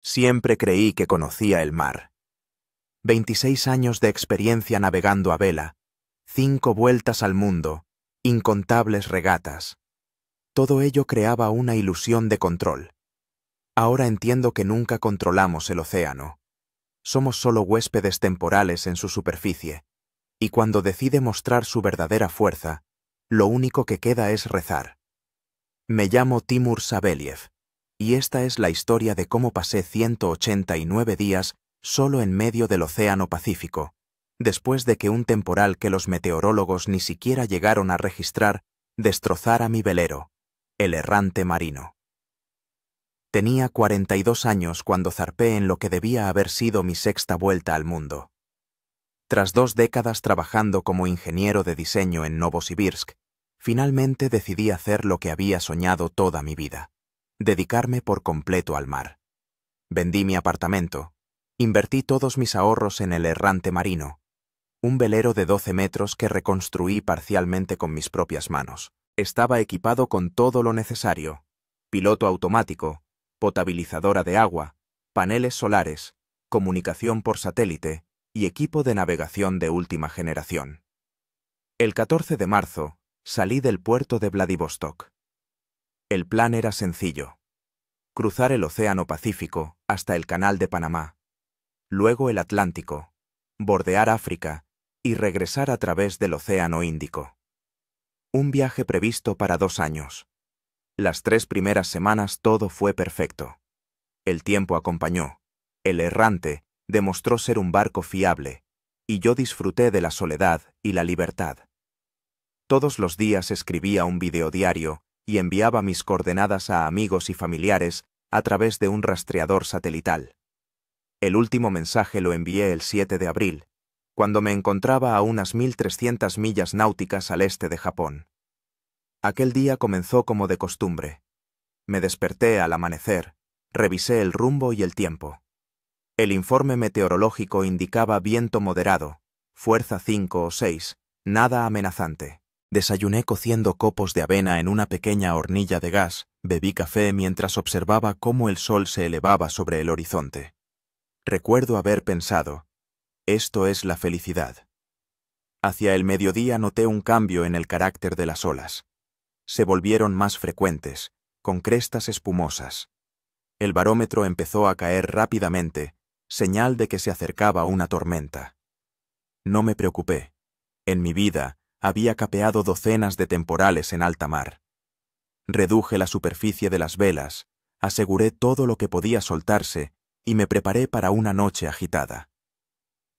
Siempre creí que conocía el mar. 26 años de experiencia navegando a vela, 5 vueltas al mundo, incontables regatas. Todo ello creaba una ilusión de control. Ahora entiendo que nunca controlamos el océano. Somos solo huéspedes temporales en su superficie, y cuando decide mostrar su verdadera fuerza, lo único que queda es rezar. Me llamo Timur Sabeliev, y esta es la historia de cómo pasé 189 días solo en medio del Océano Pacífico, después de que un temporal que los meteorólogos ni siquiera llegaron a registrar destrozara mi velero, el Errante Marino. Tenía 42 años cuando zarpé en lo que debía haber sido mi 6ª vuelta al mundo. Tras 2 décadas trabajando como ingeniero de diseño en Novosibirsk, finalmente decidí hacer lo que había soñado toda mi vida: dedicarme por completo al mar. Vendí mi apartamento, invertí todos mis ahorros en el Errante Marino, un velero de 12 metros que reconstruí parcialmente con mis propias manos. Estaba equipado con todo lo necesario: piloto automático, potabilizadora de agua, paneles solares, comunicación por satélite y equipo de navegación de última generación. El 14 de marzo, salí del puerto de Vladivostok. El plan era sencillo: cruzar el Océano Pacífico hasta el Canal de Panamá, luego el Atlántico, bordear África y regresar a través del Océano Índico. Un viaje previsto para 2 años. Las 3 primeras semanas todo fue perfecto. El tiempo acompañó, el Errante demostró ser un barco fiable, y yo disfruté de la soledad y la libertad. Todos los días escribía un videodiario y enviaba mis coordenadas a amigos y familiares a través de un rastreador satelital. El último mensaje lo envié el 7 de abril, cuando me encontraba a unas 1.300 millas náuticas al este de Japón. Aquel día comenzó como de costumbre. Me desperté al amanecer, revisé el rumbo y el tiempo. El informe meteorológico indicaba viento moderado, fuerza 5 o 6, nada amenazante. Desayuné cociendo copos de avena en una pequeña hornilla de gas, bebí café mientras observaba cómo el sol se elevaba sobre el horizonte. Recuerdo haber pensado: esto es la felicidad. Hacia el mediodía noté un cambio en el carácter de las olas. Se volvieron más frecuentes, con crestas espumosas. El barómetro empezó a caer rápidamente, señal de que se acercaba una tormenta. No me preocupé. En mi vida había capeado docenas de temporales en alta mar. Reduje la superficie de las velas, aseguré todo lo que podía soltarse y me preparé para una noche agitada.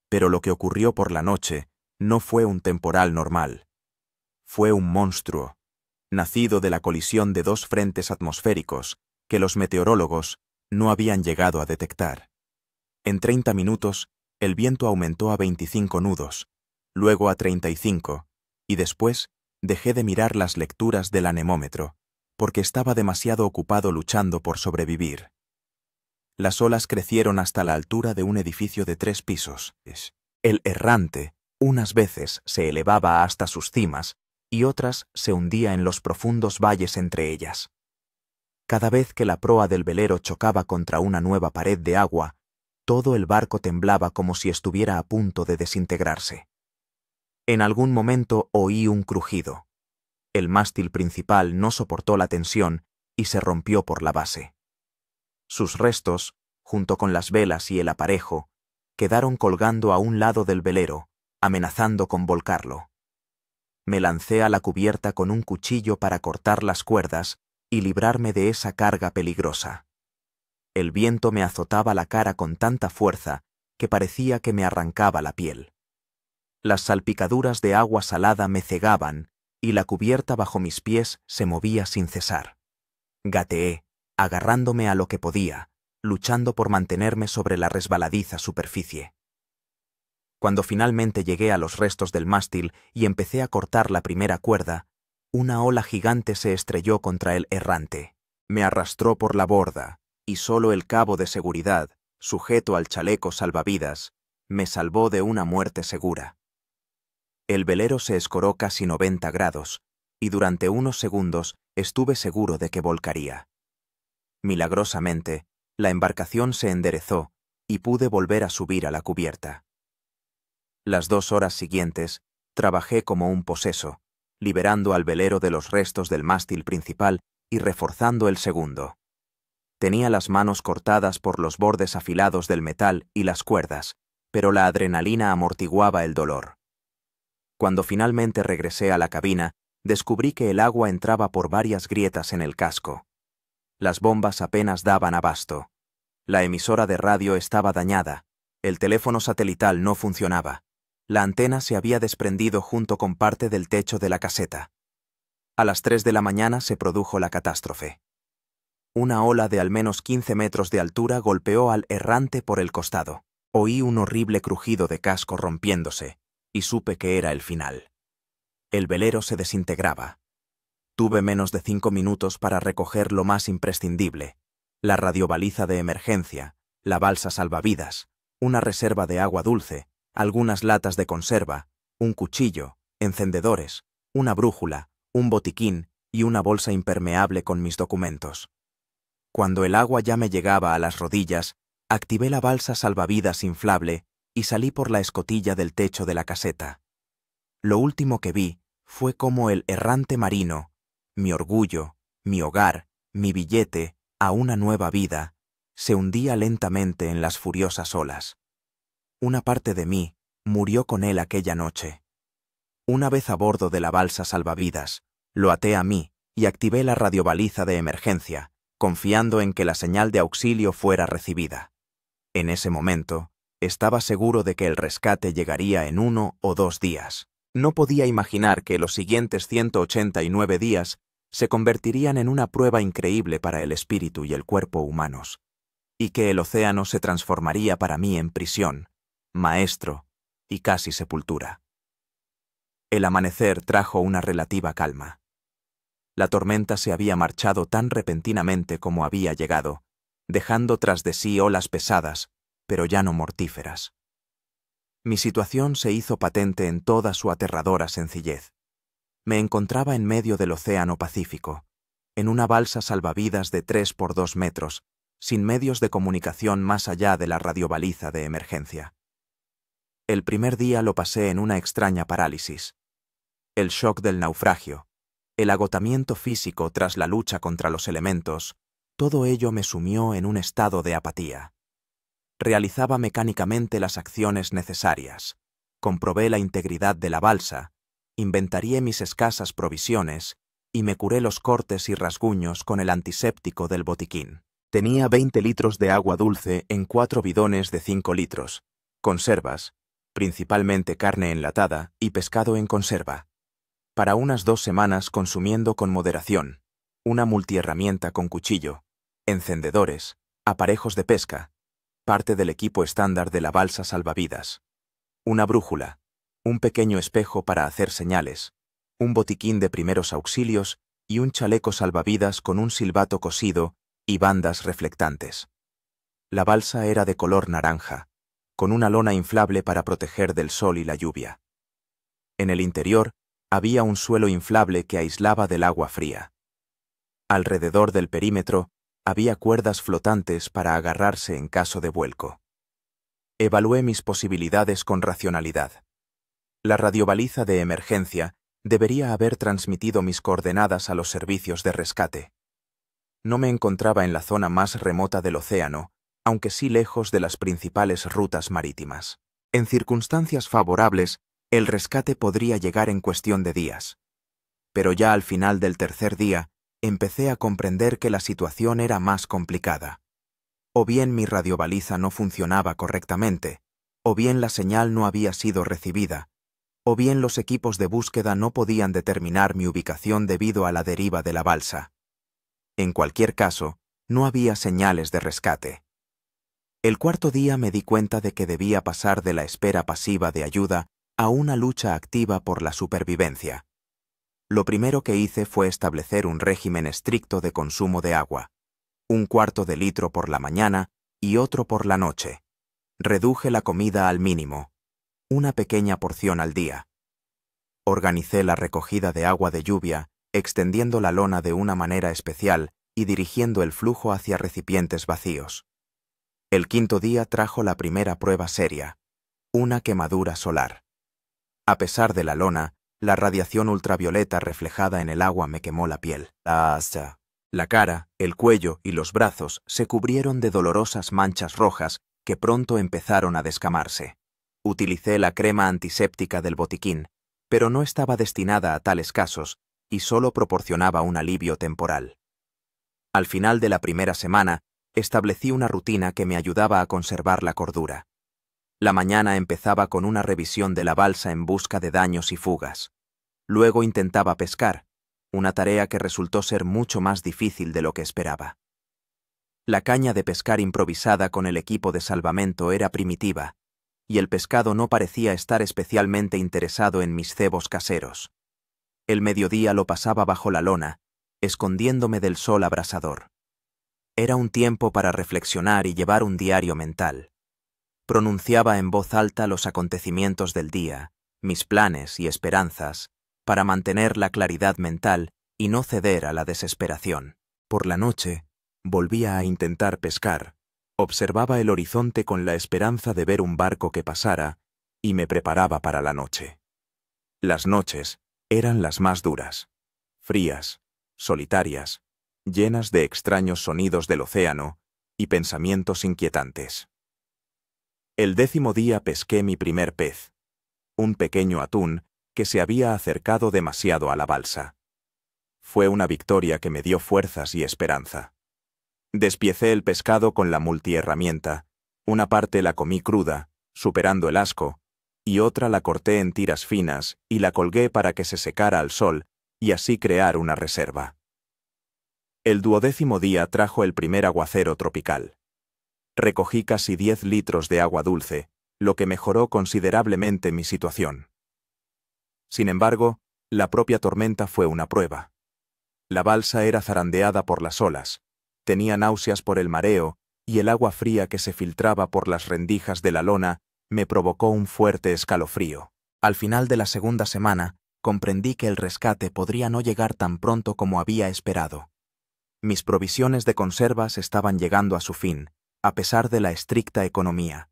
Pero lo que ocurrió por la noche no fue un temporal normal. Fue un monstruo, nacido de la colisión de 2 frentes atmosféricos que los meteorólogos no habían llegado a detectar. En 30 minutos, el viento aumentó a 25 nudos, luego a 35, y después dejé de mirar las lecturas del anemómetro, porque estaba demasiado ocupado luchando por sobrevivir. Las olas crecieron hasta la altura de un edificio de 3 pisos. El Errante unas veces se elevaba hasta sus cimas y otras se hundía en los profundos valles entre ellas. Cada vez que la proa del velero chocaba contra una nueva pared de agua, todo el barco temblaba como si estuviera a punto de desintegrarse. En algún momento oí un crujido. El mástil principal no soportó la tensión y se rompió por la base. Sus restos, junto con las velas y el aparejo, quedaron colgando a un lado del velero, amenazando con volcarlo. Me lancé a la cubierta con un cuchillo para cortar las cuerdas y librarme de esa carga peligrosa. El viento me azotaba la cara con tanta fuerza que parecía que me arrancaba la piel. Las salpicaduras de agua salada me cegaban y la cubierta bajo mis pies se movía sin cesar. Gateé, agarrándome a lo que podía, luchando por mantenerme sobre la resbaladiza superficie. Cuando finalmente llegué a los restos del mástil y empecé a cortar la primera cuerda, una ola gigante se estrelló contra el Errante. Me arrastró por la borda, y solo el cabo de seguridad, sujeto al chaleco salvavidas, me salvó de una muerte segura. El velero se escoró casi 90 grados, y durante unos segundos estuve seguro de que volcaría. Milagrosamente, La embarcación se enderezó y pude volver a subir a la cubierta. Las 2 horas siguientes, trabajé como un poseso, liberando al velero de los restos del mástil principal y reforzando el segundo. Tenía las manos cortadas por los bordes afilados del metal y las cuerdas, pero la adrenalina amortiguaba el dolor. Cuando finalmente regresé a la cabina, descubrí que el agua entraba por varias grietas en el casco. Las bombas apenas daban abasto. La emisora de radio estaba dañada, el teléfono satelital no funcionaba. La antena se había desprendido junto con parte del techo de la caseta. A las 3 de la mañana se produjo la catástrofe. Una ola de al menos 15 metros de altura golpeó al errante por el costado. Oí un horrible crujido de casco rompiéndose, y supe que era el final. El velero se desintegraba. Tuve menos de 5 minutos para recoger lo más imprescindible: la radiobaliza de emergencia, la balsa salvavidas, una reserva de agua dulce, algunas latas de conserva, un cuchillo, encendedores, una brújula, un botiquín y una bolsa impermeable con mis documentos. Cuando el agua ya me llegaba a las rodillas, activé la balsa salvavidas inflable y salí por la escotilla del techo de la caseta. Lo último que vi fue cómo el errante marino, mi orgullo, mi hogar, mi billete a una nueva vida, se hundía lentamente en las furiosas olas. Una parte de mí murió con él aquella noche. Una vez a bordo de la balsa salvavidas, lo até a mí y activé la radiobaliza de emergencia, confiando en que la señal de auxilio fuera recibida. En ese momento, estaba seguro de que el rescate llegaría en 1 o 2 días. No podía imaginar que los siguientes 189 días se convertirían en una prueba increíble para el espíritu y el cuerpo humanos, y que el océano se transformaría para mí en prisión, maestro y casi sepultura. El amanecer trajo una relativa calma. La tormenta se había marchado tan repentinamente como había llegado, dejando tras de sí olas pesadas, pero ya no mortíferas. Mi situación se hizo patente en toda su aterradora sencillez. Me encontraba en medio del Océano Pacífico, en una balsa salvavidas de 3 por 2 metros, sin medios de comunicación más allá de la radiobaliza de emergencia. El primer día lo pasé en una extraña parálisis. El shock del naufragio, el agotamiento físico tras la lucha contra los elementos, todo ello me sumió en un estado de apatía. Realizaba mecánicamente las acciones necesarias, comprobé la integridad de la balsa, inventarié mis escasas provisiones y me curé los cortes y rasguños con el antiséptico del botiquín. Tenía 20 litros de agua dulce en 4 bidones de 5 litros, conservas, principalmente carne enlatada y pescado en conserva. Para unas 2 semanas consumiendo con moderación, una multiherramienta con cuchillo, encendedores, aparejos de pesca, parte del equipo estándar de la balsa salvavidas, una brújula, un pequeño espejo para hacer señales, un botiquín de primeros auxilios y un chaleco salvavidas con un silbato cosido y bandas reflectantes. La balsa era de color naranja, con una lona inflable para proteger del sol y la lluvia. En el interior había un suelo inflable que aislaba del agua fría. Alrededor del perímetro había cuerdas flotantes para agarrarse en caso de vuelco. Evalué mis posibilidades con racionalidad. La radiobaliza de emergencia debería haber transmitido mis coordenadas a los servicios de rescate. No me encontraba en la zona más remota del océano, aunque sí lejos de las principales rutas marítimas. En circunstancias favorables, el rescate podría llegar en cuestión de días. Pero ya al final del tercer día, empecé a comprender que la situación era más complicada. O bien mi radiobaliza no funcionaba correctamente, o bien la señal no había sido recibida, o bien los equipos de búsqueda no podían determinar mi ubicación debido a la deriva de la balsa. En cualquier caso, no había señales de rescate. El cuarto día me di cuenta de que debía pasar de la espera pasiva de ayuda a una lucha activa por la supervivencia. Lo primero que hice fue establecer un régimen estricto de consumo de agua, 1/4 de litro por la mañana y otro por la noche. Reduje la comida al mínimo, una pequeña porción al día. Organicé la recogida de agua de lluvia, extendiendo la lona de una manera especial y dirigiendo el flujo hacia recipientes vacíos. El quinto día trajo la primera prueba seria, una quemadura solar. A pesar de la lona, la radiación ultravioleta reflejada en el agua me quemó la piel. La cara, el cuello y los brazos se cubrieron de dolorosas manchas rojas que pronto empezaron a descamarse. Utilicé la crema antiséptica del botiquín, pero no estaba destinada a tales casos y solo proporcionaba un alivio temporal. Al final de la primera semana, establecí una rutina que me ayudaba a conservar la cordura. La mañana empezaba con una revisión de la balsa en busca de daños y fugas. Luego intentaba pescar, una tarea que resultó ser mucho más difícil de lo que esperaba. La caña de pescar improvisada con el equipo de salvamento era primitiva, y el pescado no parecía estar especialmente interesado en mis cebos caseros. El mediodía lo pasaba bajo la lona, escondiéndome del sol abrasador. Era un tiempo para reflexionar y llevar un diario mental. Pronunciaba en voz alta los acontecimientos del día, mis planes y esperanzas, para mantener la claridad mental y no ceder a la desesperación. Por la noche, volvía a intentar pescar, observaba el horizonte con la esperanza de ver un barco que pasara y me preparaba para la noche. Las noches eran las más duras, frías, solitarias, llenas de extraños sonidos del océano y pensamientos inquietantes. El 10º día pesqué mi primer pez, un pequeño atún que se había acercado demasiado a la balsa. Fue una victoria que me dio fuerzas y esperanza. Despiecé el pescado con la multiherramienta, una parte la comí cruda, superando el asco, y otra la corté en tiras finas y la colgué para que se secara al sol y así crear una reserva. El 12º día trajo el primer aguacero tropical. Recogí casi 10 litros de agua dulce, lo que mejoró considerablemente mi situación. Sin embargo, la propia tormenta fue una prueba. La balsa era zarandeada por las olas, tenía náuseas por el mareo y el agua fría que se filtraba por las rendijas de la lona me provocó un fuerte escalofrío. Al final de la segunda semana, comprendí que el rescate podría no llegar tan pronto como había esperado. Mis provisiones de conservas estaban llegando a su fin, a pesar de la estricta economía.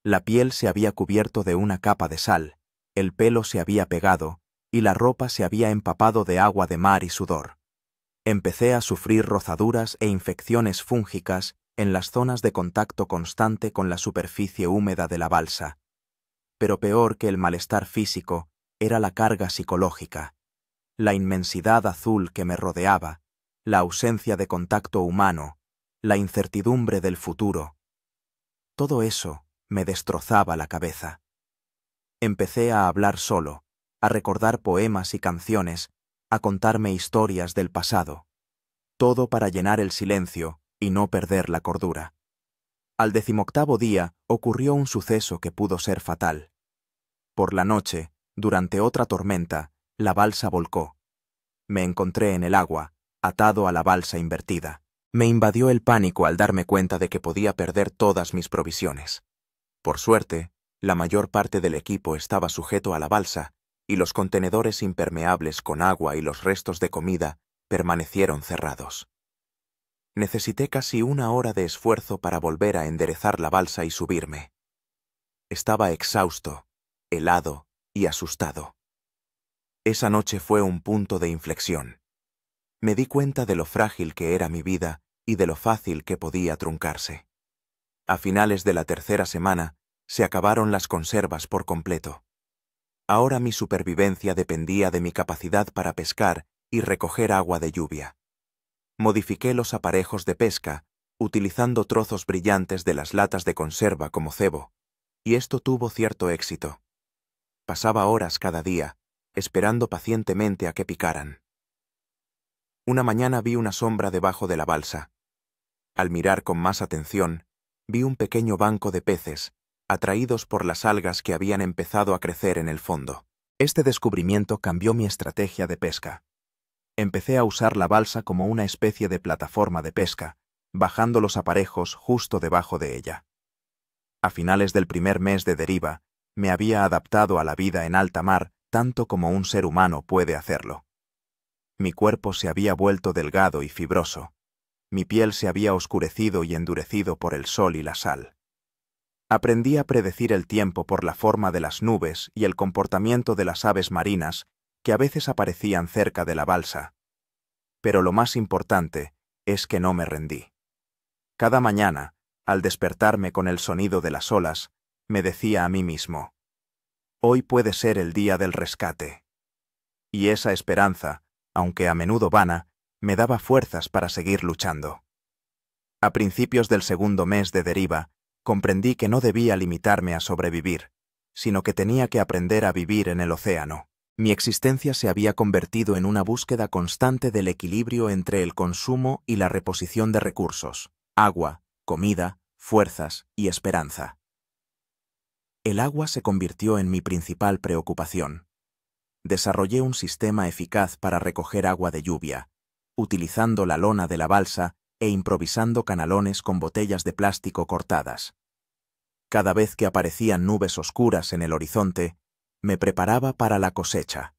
La piel se había cubierto de una capa de sal, el pelo se había pegado y la ropa se había empapado de agua de mar y sudor. Empecé a sufrir rozaduras e infecciones fúngicas en las zonas de contacto constante con la superficie húmeda de la balsa. Pero peor que el malestar físico era la carga psicológica, la inmensidad azul que me rodeaba, la ausencia de contacto humano, la incertidumbre del futuro. Todo eso me destrozaba la cabeza. Empecé a hablar solo, a recordar poemas y canciones, a contarme historias del pasado. Todo para llenar el silencio y no perder la cordura. Al 18º día ocurrió un suceso que pudo ser fatal. Por la noche, durante otra tormenta, la balsa volcó. Me encontré en el agua, atado a la balsa invertida. Me invadió el pánico al darme cuenta de que podía perder todas mis provisiones. Por suerte, la mayor parte del equipo estaba sujeto a la balsa y los contenedores impermeables con agua y los restos de comida permanecieron cerrados. Necesité casi 1 hora de esfuerzo para volver a enderezar la balsa y subirme. Estaba exhausto, helado y asustado. Esa noche fue un punto de inflexión. Me di cuenta de lo frágil que era mi vida y de lo fácil que podía truncarse. A finales de la tercera semana, se acabaron las conservas por completo. Ahora mi supervivencia dependía de mi capacidad para pescar y recoger agua de lluvia. Modifiqué los aparejos de pesca, utilizando trozos brillantes de las latas de conserva como cebo, y esto tuvo cierto éxito. Pasaba horas cada día, esperando pacientemente a que picaran. Una mañana vi una sombra debajo de la balsa. Al mirar con más atención, vi un pequeño banco de peces, atraídos por las algas que habían empezado a crecer en el fondo. Este descubrimiento cambió mi estrategia de pesca. Empecé a usar la balsa como una especie de plataforma de pesca, bajando los aparejos justo debajo de ella. A finales del primer mes de deriva, me había adaptado a la vida en alta mar tanto como un ser humano puede hacerlo. Mi cuerpo se había vuelto delgado y fibroso, Mi piel se había oscurecido y endurecido por el sol y la sal. Aprendí a predecir el tiempo por la forma de las nubes y el comportamiento de las aves marinas que a veces aparecían cerca de la balsa. Pero lo más importante es que no me rendí. Cada mañana, al despertarme con el sonido de las olas, me decía a mí mismo: hoy puede ser el día del rescate. Y esa esperanza, aunque a menudo vana, me daba fuerzas para seguir luchando. A principios del segundo mes de deriva, comprendí que no debía limitarme a sobrevivir, sino que tenía que aprender a vivir en el océano. Mi existencia se había convertido en una búsqueda constante del equilibrio entre el consumo y la reposición de recursos: agua, comida, fuerzas y esperanza. El agua se convirtió en mi principal preocupación. Desarrollé un sistema eficaz para recoger agua de lluvia, utilizando la lona de la balsa e improvisando canalones con botellas de plástico cortadas. Cada vez que aparecían nubes oscuras en el horizonte, me preparaba para la cosecha.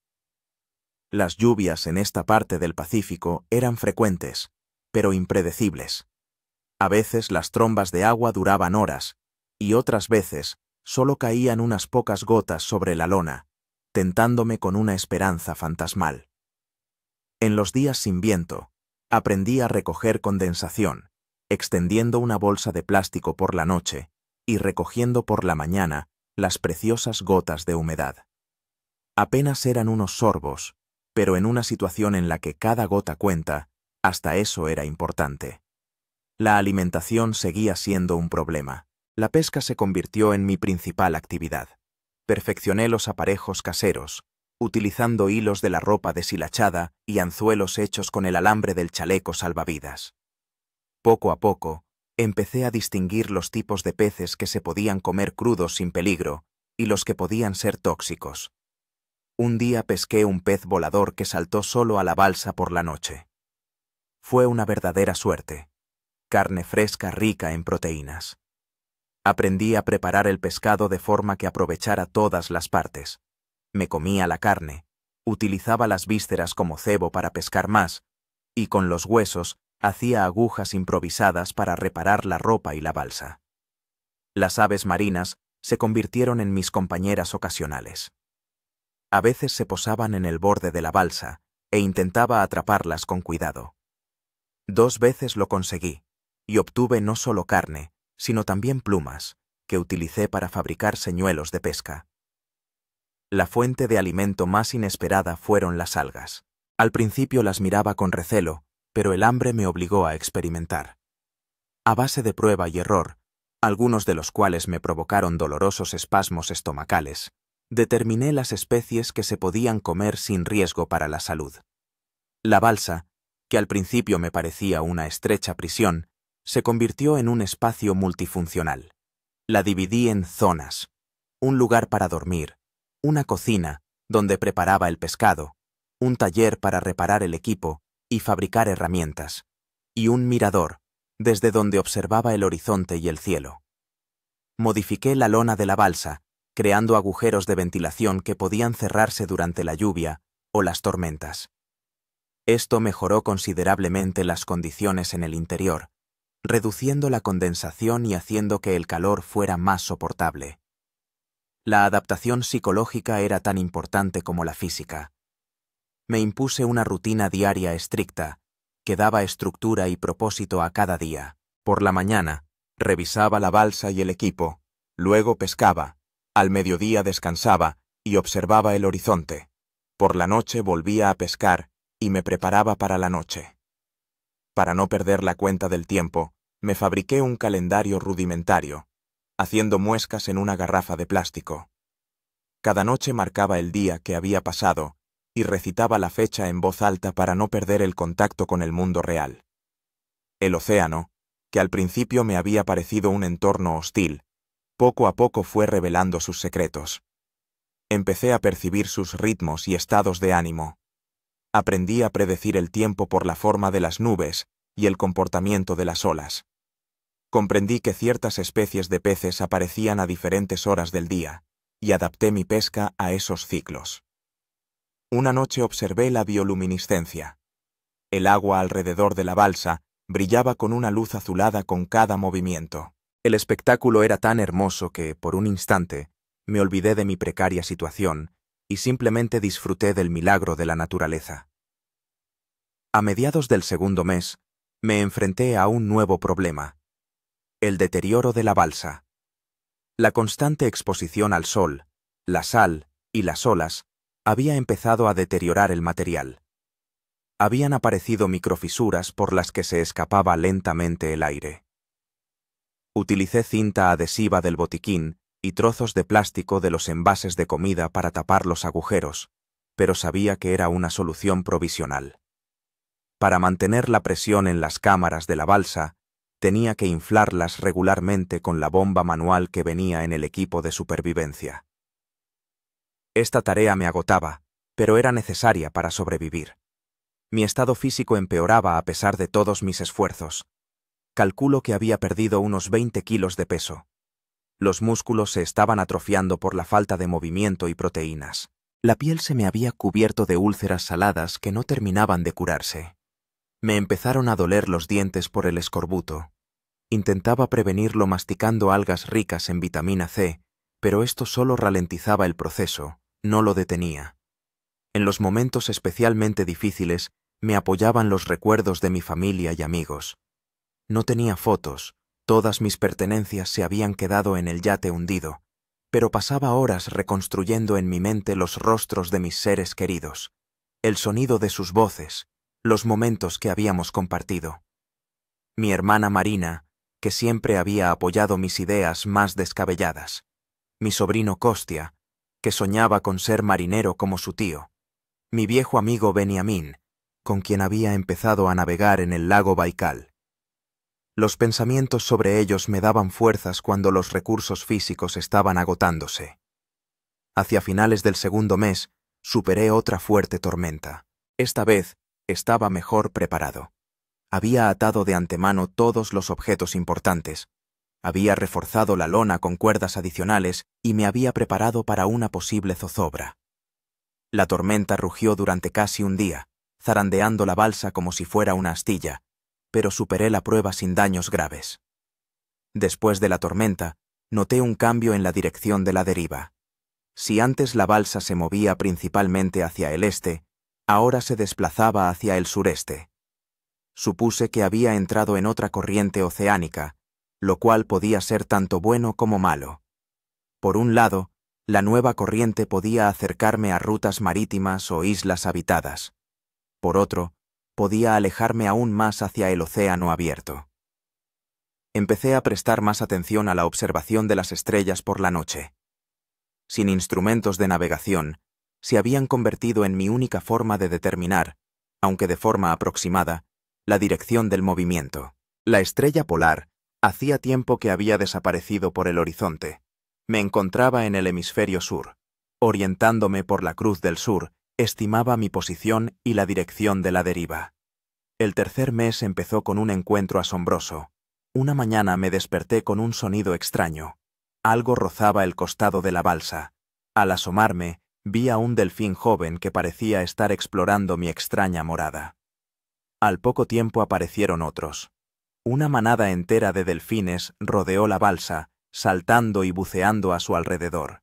Las lluvias en esta parte del Pacífico eran frecuentes, pero impredecibles. A veces las trombas de agua duraban horas, y otras veces solo caían unas pocas gotas sobre la lona, tentándome con una esperanza fantasmal. En los días sin viento, aprendí a recoger condensación, extendiendo una bolsa de plástico por la noche y recogiendo por la mañana las preciosas gotas de humedad. Apenas eran unos sorbos, pero en una situación en la que cada gota cuenta, hasta eso era importante. La alimentación seguía siendo un problema. La pesca se convirtió en mi principal actividad. Perfeccioné los aparejos caseros, utilizando hilos de la ropa deshilachada y anzuelos hechos con el alambre del chaleco salvavidas. Poco a poco, empecé a distinguir los tipos de peces que se podían comer crudos sin peligro y los que podían ser tóxicos. Un día pesqué un pez volador que saltó solo a la balsa por la noche. Fue una verdadera suerte. Carne fresca rica en proteínas. Aprendí a preparar el pescado de forma que aprovechara todas las partes. Me comía la carne, utilizaba las vísceras como cebo para pescar más, y con los huesos hacía agujas improvisadas para reparar la ropa y la balsa. Las aves marinas se convirtieron en mis compañeras ocasionales. A veces se posaban en el borde de la balsa e intentaba atraparlas con cuidado. 2 veces lo conseguí, y obtuve no solo carne, sino también plumas, que utilicé para fabricar señuelos de pesca. La fuente de alimento más inesperada fueron las algas. Al principio las miraba con recelo, pero el hambre me obligó a experimentar. A base de prueba y error, algunos de los cuales me provocaron dolorosos espasmos estomacales, determiné las especies que se podían comer sin riesgo para la salud. La balsa, que al principio me parecía una estrecha prisión, se convirtió en un espacio multifuncional. La dividí en zonas: un lugar para dormir, una cocina, donde preparaba el pescado, un taller para reparar el equipo y fabricar herramientas, y un mirador, desde donde observaba el horizonte y el cielo. Modifiqué la lona de la balsa, creando agujeros de ventilación que podían cerrarse durante la lluvia o las tormentas. Esto mejoró considerablemente las condiciones en el interior, reduciendo la condensación y haciendo que el calor fuera más soportable. La adaptación psicológica era tan importante como la física. Me impuse una rutina diaria estricta, que daba estructura y propósito a cada día. Por la mañana, revisaba la balsa y el equipo, luego pescaba, al mediodía descansaba y observaba el horizonte. Por la noche volvía a pescar y me preparaba para la noche. Para no perder la cuenta del tiempo, me fabriqué un calendario rudimentario, haciendo muescas en una garrafa de plástico. Cada noche marcaba el día que había pasado y recitaba la fecha en voz alta para no perder el contacto con el mundo real. El océano, que al principio me había parecido un entorno hostil, poco a poco fue revelando sus secretos. Empecé a percibir sus ritmos y estados de ánimo. Aprendí a predecir el tiempo por la forma de las nubes y el comportamiento de las olas. Comprendí que ciertas especies de peces aparecían a diferentes horas del día, y adapté mi pesca a esos ciclos. Una noche observé la bioluminiscencia. El agua alrededor de la balsa Brillaba con una luz azulada con cada movimiento. El espectáculo era tan hermoso que, por un instante, me olvidé de mi precaria situación y simplemente disfruté del milagro de la naturaleza. A mediados del segundo mes, me enfrenté a un nuevo problema: el deterioro de la balsa. La constante exposición al sol, la sal y las olas había empezado a deteriorar el material. Habían aparecido microfisuras por las que se escapaba lentamente el aire. Utilicé cinta adhesiva del botiquín y trozos de plástico de los envases de comida para tapar los agujeros, pero sabía que era una solución provisional. Para mantener la presión en las cámaras de la balsa, tenía que inflarlas regularmente con la bomba manual que venía en el equipo de supervivencia. Esta tarea me agotaba, pero era necesaria para sobrevivir. Mi estado físico empeoraba a pesar de todos mis esfuerzos. Calculo que había perdido unos 20 kilos de peso. Los músculos se estaban atrofiando por la falta de movimiento y proteínas. La piel se me había cubierto de úlceras saladas que no terminaban de curarse. Me empezaron a doler los dientes por el escorbuto. Intentaba prevenirlo masticando algas ricas en vitamina C, pero esto solo ralentizaba el proceso, no lo detenía. En los momentos especialmente difíciles, me apoyaban los recuerdos de mi familia y amigos. No tenía fotos, todas mis pertenencias se habían quedado en el yate hundido, pero pasaba horas reconstruyendo en mi mente los rostros de mis seres queridos, el sonido de sus voces, los momentos que habíamos compartido. Mi hermana Marina, que siempre había apoyado mis ideas más descabelladas. Mi sobrino Kostia, que soñaba con ser marinero como su tío. Mi viejo amigo Benjamín, con quien había empezado a navegar en el lago Baikal. Los pensamientos sobre ellos me daban fuerzas cuando los recursos físicos estaban agotándose. Hacia finales del segundo mes, superé otra fuerte tormenta. Esta vez, estaba mejor preparado. Había atado de antemano todos los objetos importantes. Había reforzado la lona con cuerdas adicionales y me había preparado para una posible zozobra. La tormenta rugió durante casi un día, zarandeando la balsa como si fuera una astilla, pero superé la prueba sin daños graves. Después de la tormenta, noté un cambio en la dirección de la deriva. Si antes la balsa se movía principalmente hacia el este, ahora se desplazaba hacia el sureste. Supuse que había entrado en otra corriente oceánica, lo cual podía ser tanto bueno como malo. Por un lado, la nueva corriente podía acercarme a rutas marítimas o islas habitadas. Por otro, podía alejarme aún más hacia el océano abierto. Empecé a prestar más atención a la observación de las estrellas por la noche. Sin instrumentos de navegación, se habían convertido en mi única forma de determinar, aunque de forma aproximada, la dirección del movimiento. La estrella polar hacía tiempo que había desaparecido por el horizonte. Me encontraba en el hemisferio sur. Orientándome por la Cruz del Sur, estimaba mi posición y la dirección de la deriva. El tercer mes empezó con un encuentro asombroso. Una mañana me desperté con un sonido extraño. Algo rozaba el costado de la balsa. Al asomarme, vi a un delfín joven que parecía estar explorando mi extraña morada. Al poco tiempo aparecieron otros. Una manada entera de delfines rodeó la balsa, saltando y buceando a su alrededor.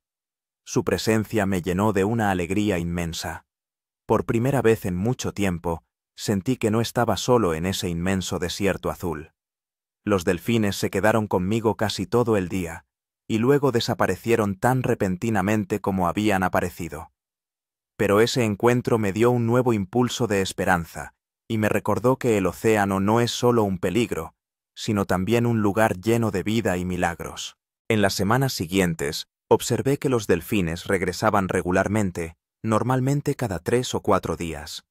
Su presencia me llenó de una alegría inmensa. Por primera vez en mucho tiempo, sentí que no estaba solo en ese inmenso desierto azul. Los delfines se quedaron conmigo casi todo el día, y luego desaparecieron tan repentinamente como habían aparecido. Pero ese encuentro me dio un nuevo impulso de esperanza, y me recordó que el océano no es solo un peligro, sino también un lugar lleno de vida y milagros. En las semanas siguientes, observé que los delfines regresaban regularmente, normalmente cada 3 o 4 días.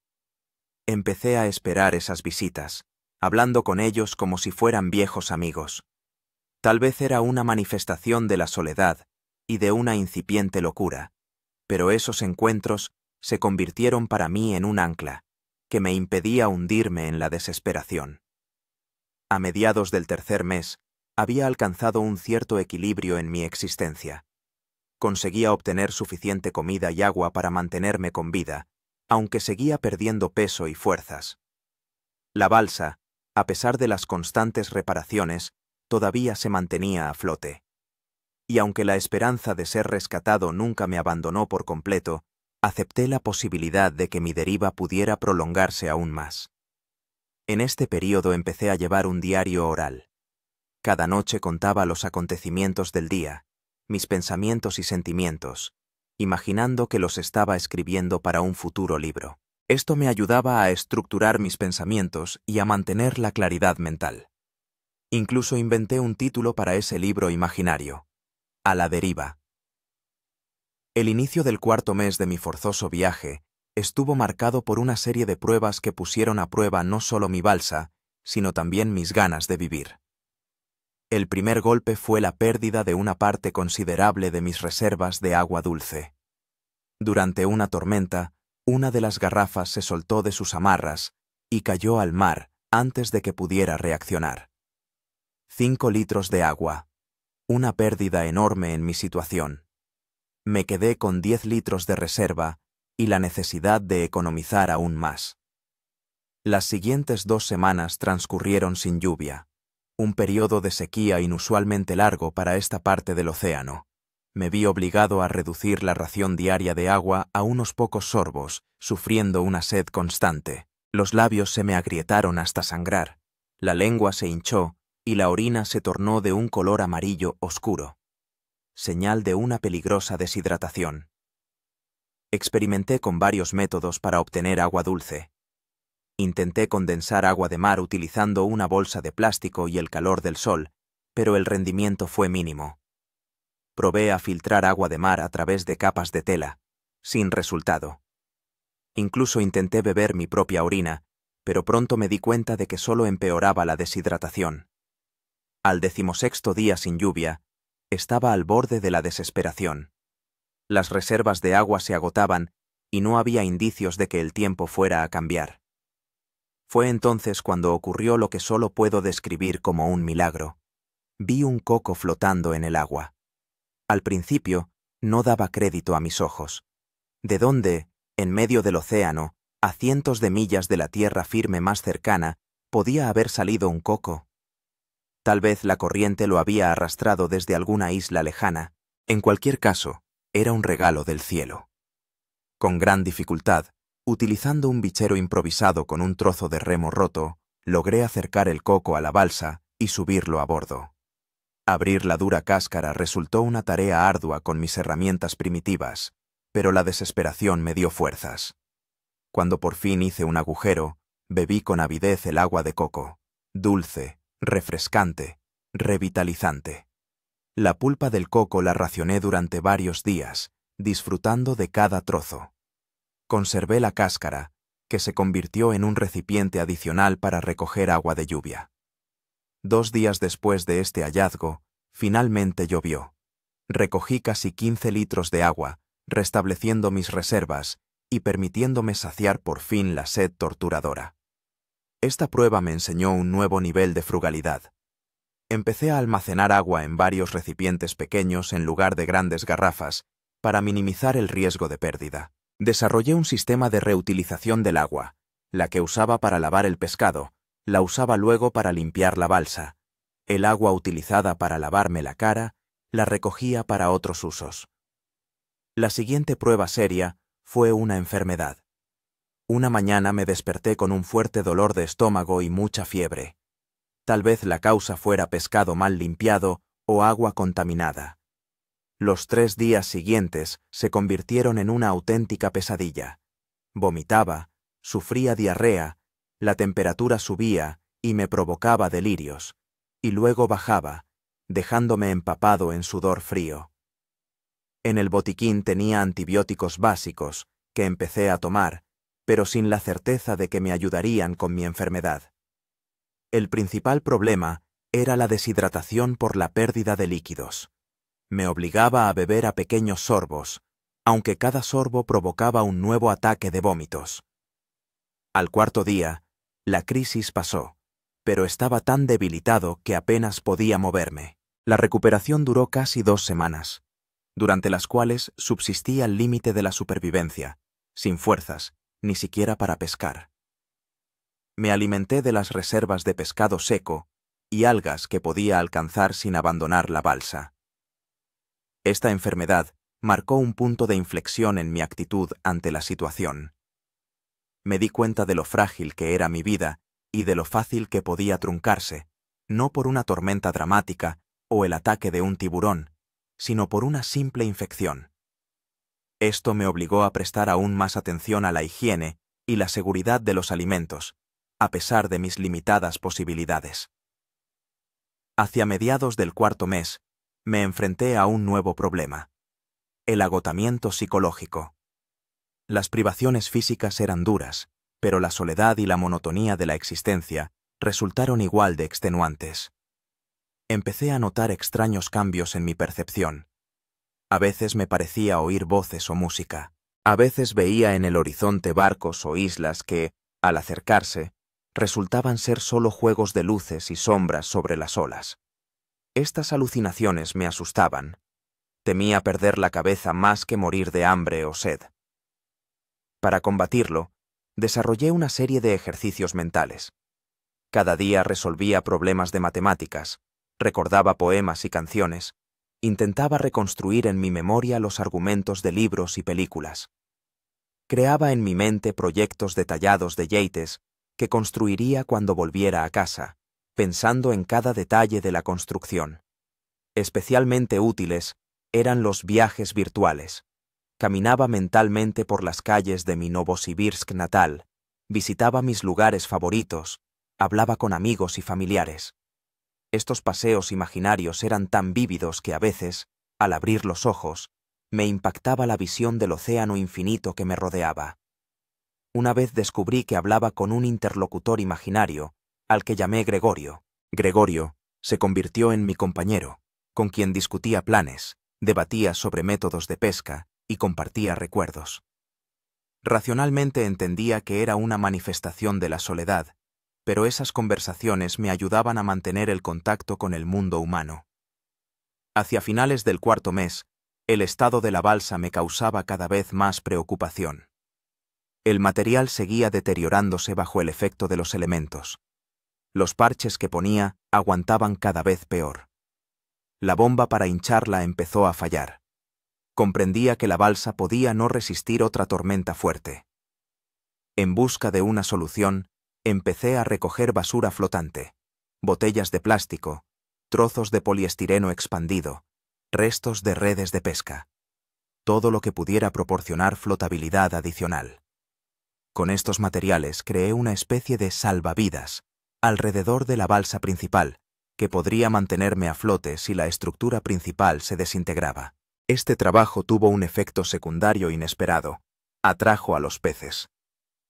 Empecé a esperar esas visitas, hablando con ellos como si fueran viejos amigos. Tal vez era una manifestación de la soledad y de una incipiente locura, pero esos encuentros se convirtieron para mí en un ancla, que me impedía hundirme en la desesperación. A mediados del tercer mes, había alcanzado un cierto equilibrio en mi existencia. Conseguía obtener suficiente comida y agua para mantenerme con vida, aunque seguía perdiendo peso y fuerzas. La balsa, A pesar de las constantes reparaciones, todavía se mantenía a flote. Y aunque la esperanza de ser rescatado nunca me abandonó por completo, acepté la posibilidad de que mi deriva pudiera prolongarse aún más. En este período empecé a llevar un diario oral. Cada noche contaba los acontecimientos del día, mis pensamientos y sentimientos, imaginando que los estaba escribiendo para un futuro libro. Esto me ayudaba a estructurar mis pensamientos y a mantener la claridad mental. Incluso inventé un título para ese libro imaginario: A la deriva. El inicio del cuarto mes de mi forzoso viaje estuvo marcado por una serie de pruebas que pusieron a prueba no solo mi balsa, sino también mis ganas de vivir. El primer golpe fue la pérdida de una parte considerable de mis reservas de agua dulce. Durante una tormenta, una de las garrafas se soltó de sus amarras y cayó al mar antes de que pudiera reaccionar. 5 litros de agua. Una pérdida enorme en mi situación. Me quedé con 10 litros de reserva y la necesidad de economizar aún más. Las siguientes 2 semanas transcurrieron sin lluvia, un periodo de sequía inusualmente largo para esta parte del océano. Me vi obligado a reducir la ración diaria de agua a unos pocos sorbos, sufriendo una sed constante. Los labios se me agrietaron hasta sangrar, la lengua se hinchó y la orina se tornó de un color amarillo oscuro, señal de una peligrosa deshidratación. Experimenté con varios métodos para obtener agua dulce. Intenté condensar agua de mar utilizando una bolsa de plástico y el calor del sol, pero el rendimiento fue mínimo. Probé a filtrar agua de mar a través de capas de tela, sin resultado. Incluso intenté beber mi propia orina, pero pronto me di cuenta de que solo empeoraba la deshidratación. Al 16º día sin lluvia, estaba al borde de la desesperación. Las reservas de agua se agotaban y no había indicios de que el tiempo fuera a cambiar. Fue entonces cuando ocurrió lo que solo puedo describir como un milagro. Vi un coco flotando en el agua. Al principio, no daba crédito a mis ojos. ¿De dónde, en medio del océano, a cientos de millas de la tierra firme más cercana, podía haber salido un coco? Tal vez la corriente lo había arrastrado desde alguna isla lejana. En cualquier caso, era un regalo del cielo. Con gran dificultad, utilizando un bichero improvisado con un trozo de remo roto, logré acercar el coco a la balsa y subirlo a bordo. Abrir la dura cáscara resultó una tarea ardua con mis herramientas primitivas, pero la desesperación me dio fuerzas. Cuando por fin hice un agujero, bebí con avidez el agua de coco, dulce, refrescante, revitalizante. La pulpa del coco la racioné durante varios días, disfrutando de cada trozo. Conservé la cáscara, que se convirtió en un recipiente adicional para recoger agua de lluvia. 2 días después de este hallazgo, finalmente llovió. Recogí casi 15 litros de agua, restableciendo mis reservas y permitiéndome saciar por fin la sed torturadora. Esta prueba me enseñó un nuevo nivel de frugalidad. Empecé a almacenar agua en varios recipientes pequeños en lugar de grandes garrafas, para minimizar el riesgo de pérdida. Desarrollé un sistema de reutilización del agua. La que usaba para lavar el pescado, la usaba luego para limpiar la balsa. El agua utilizada para lavarme la cara, la recogía para otros usos. La siguiente prueba seria fue una enfermedad. Una mañana me desperté con un fuerte dolor de estómago y mucha fiebre. Tal vez la causa fuera pescado mal limpiado o agua contaminada. Los 3 días siguientes se convirtieron en una auténtica pesadilla. Vomitaba, sufría diarrea, la temperatura subía y me provocaba delirios, y luego bajaba, dejándome empapado en sudor frío. En el botiquín tenía antibióticos básicos, que empecé a tomar, pero sin la certeza de que me ayudarían con mi enfermedad. El principal problema era la deshidratación por la pérdida de líquidos. Me obligaba a beber a pequeños sorbos, aunque cada sorbo provocaba un nuevo ataque de vómitos. Al 4.º día, la crisis pasó, pero estaba tan debilitado que apenas podía moverme. La recuperación duró casi 2 semanas, durante las cuales subsistí al límite de la supervivencia, sin fuerzas, ni siquiera para pescar. Me alimenté de las reservas de pescado seco y algas que podía alcanzar sin abandonar la balsa. Esta enfermedad marcó un punto de inflexión en mi actitud ante la situación. Me di cuenta de lo frágil que era mi vida y de lo fácil que podía truncarse, no por una tormenta dramática o el ataque de un tiburón, sino por una simple infección. Esto me obligó a prestar aún más atención a la higiene y la seguridad de los alimentos, a pesar de mis limitadas posibilidades. Hacia mediados del cuarto mes, me enfrenté a un nuevo problema: el agotamiento psicológico. Las privaciones físicas eran duras, pero la soledad y la monotonía de la existencia resultaron igual de extenuantes. Empecé a notar extraños cambios en mi percepción. A veces me parecía oír voces o música. A veces veía en el horizonte barcos o islas que, al acercarse, resultaban ser solo juegos de luces y sombras sobre las olas. Estas alucinaciones me asustaban. Temía perder la cabeza más que morir de hambre o sed. Para combatirlo, desarrollé una serie de ejercicios mentales. Cada día resolvía problemas de matemáticas, recordaba poemas y canciones, intentaba reconstruir en mi memoria los argumentos de libros y películas. Creaba en mi mente proyectos detallados de Yates que construiría cuando volviera a casa, pensando en cada detalle de la construcción. Especialmente útiles eran los viajes virtuales. Caminaba mentalmente por las calles de mi Novosibirsk natal, visitaba mis lugares favoritos, hablaba con amigos y familiares. Estos paseos imaginarios eran tan vívidos que a veces, al abrir los ojos, me impactaba la visión del océano infinito que me rodeaba. Una vez descubrí que hablaba con un interlocutor imaginario, al que llamé Gregorio. Gregorio se convirtió en mi compañero, con quien discutía planes, debatía sobre métodos de pesca y compartía recuerdos. Racionalmente entendía que era una manifestación de la soledad, pero esas conversaciones me ayudaban a mantener el contacto con el mundo humano. Hacia finales del cuarto mes, el estado de la balsa me causaba cada vez más preocupación. El material seguía deteriorándose bajo el efecto de los elementos. Los parches que ponía aguantaban cada vez peor. La bomba para hincharla empezó a fallar. Comprendía que la balsa podía no resistir otra tormenta fuerte. En busca de una solución, empecé a recoger basura flotante, botellas de plástico, trozos de poliestireno expandido, restos de redes de pesca, todo lo que pudiera proporcionar flotabilidad adicional. Con estos materiales creé una especie de salvavidas alrededor de la balsa principal, que podría mantenerme a flote si la estructura principal se desintegraba. Este trabajo tuvo un efecto secundario inesperado: atrajo a los peces.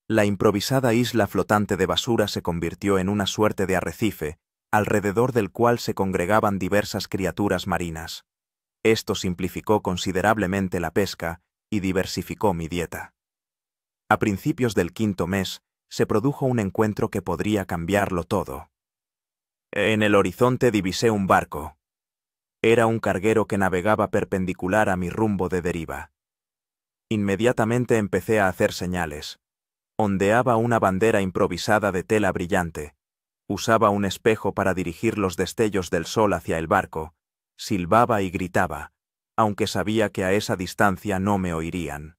La improvisada isla flotante de basura se convirtió en una suerte de arrecife, alrededor del cual se congregaban diversas criaturas marinas. Esto simplificó considerablemente la pesca y diversificó mi dieta. A principios del quinto mes, se produjo un encuentro que podría cambiarlo todo. En el horizonte divisé un barco. Era un carguero que navegaba perpendicular a mi rumbo de deriva. Inmediatamente empecé a hacer señales. Ondeaba una bandera improvisada de tela brillante. Usaba un espejo para dirigir los destellos del sol hacia el barco. Silbaba y gritaba, aunque sabía que a esa distancia no me oirían.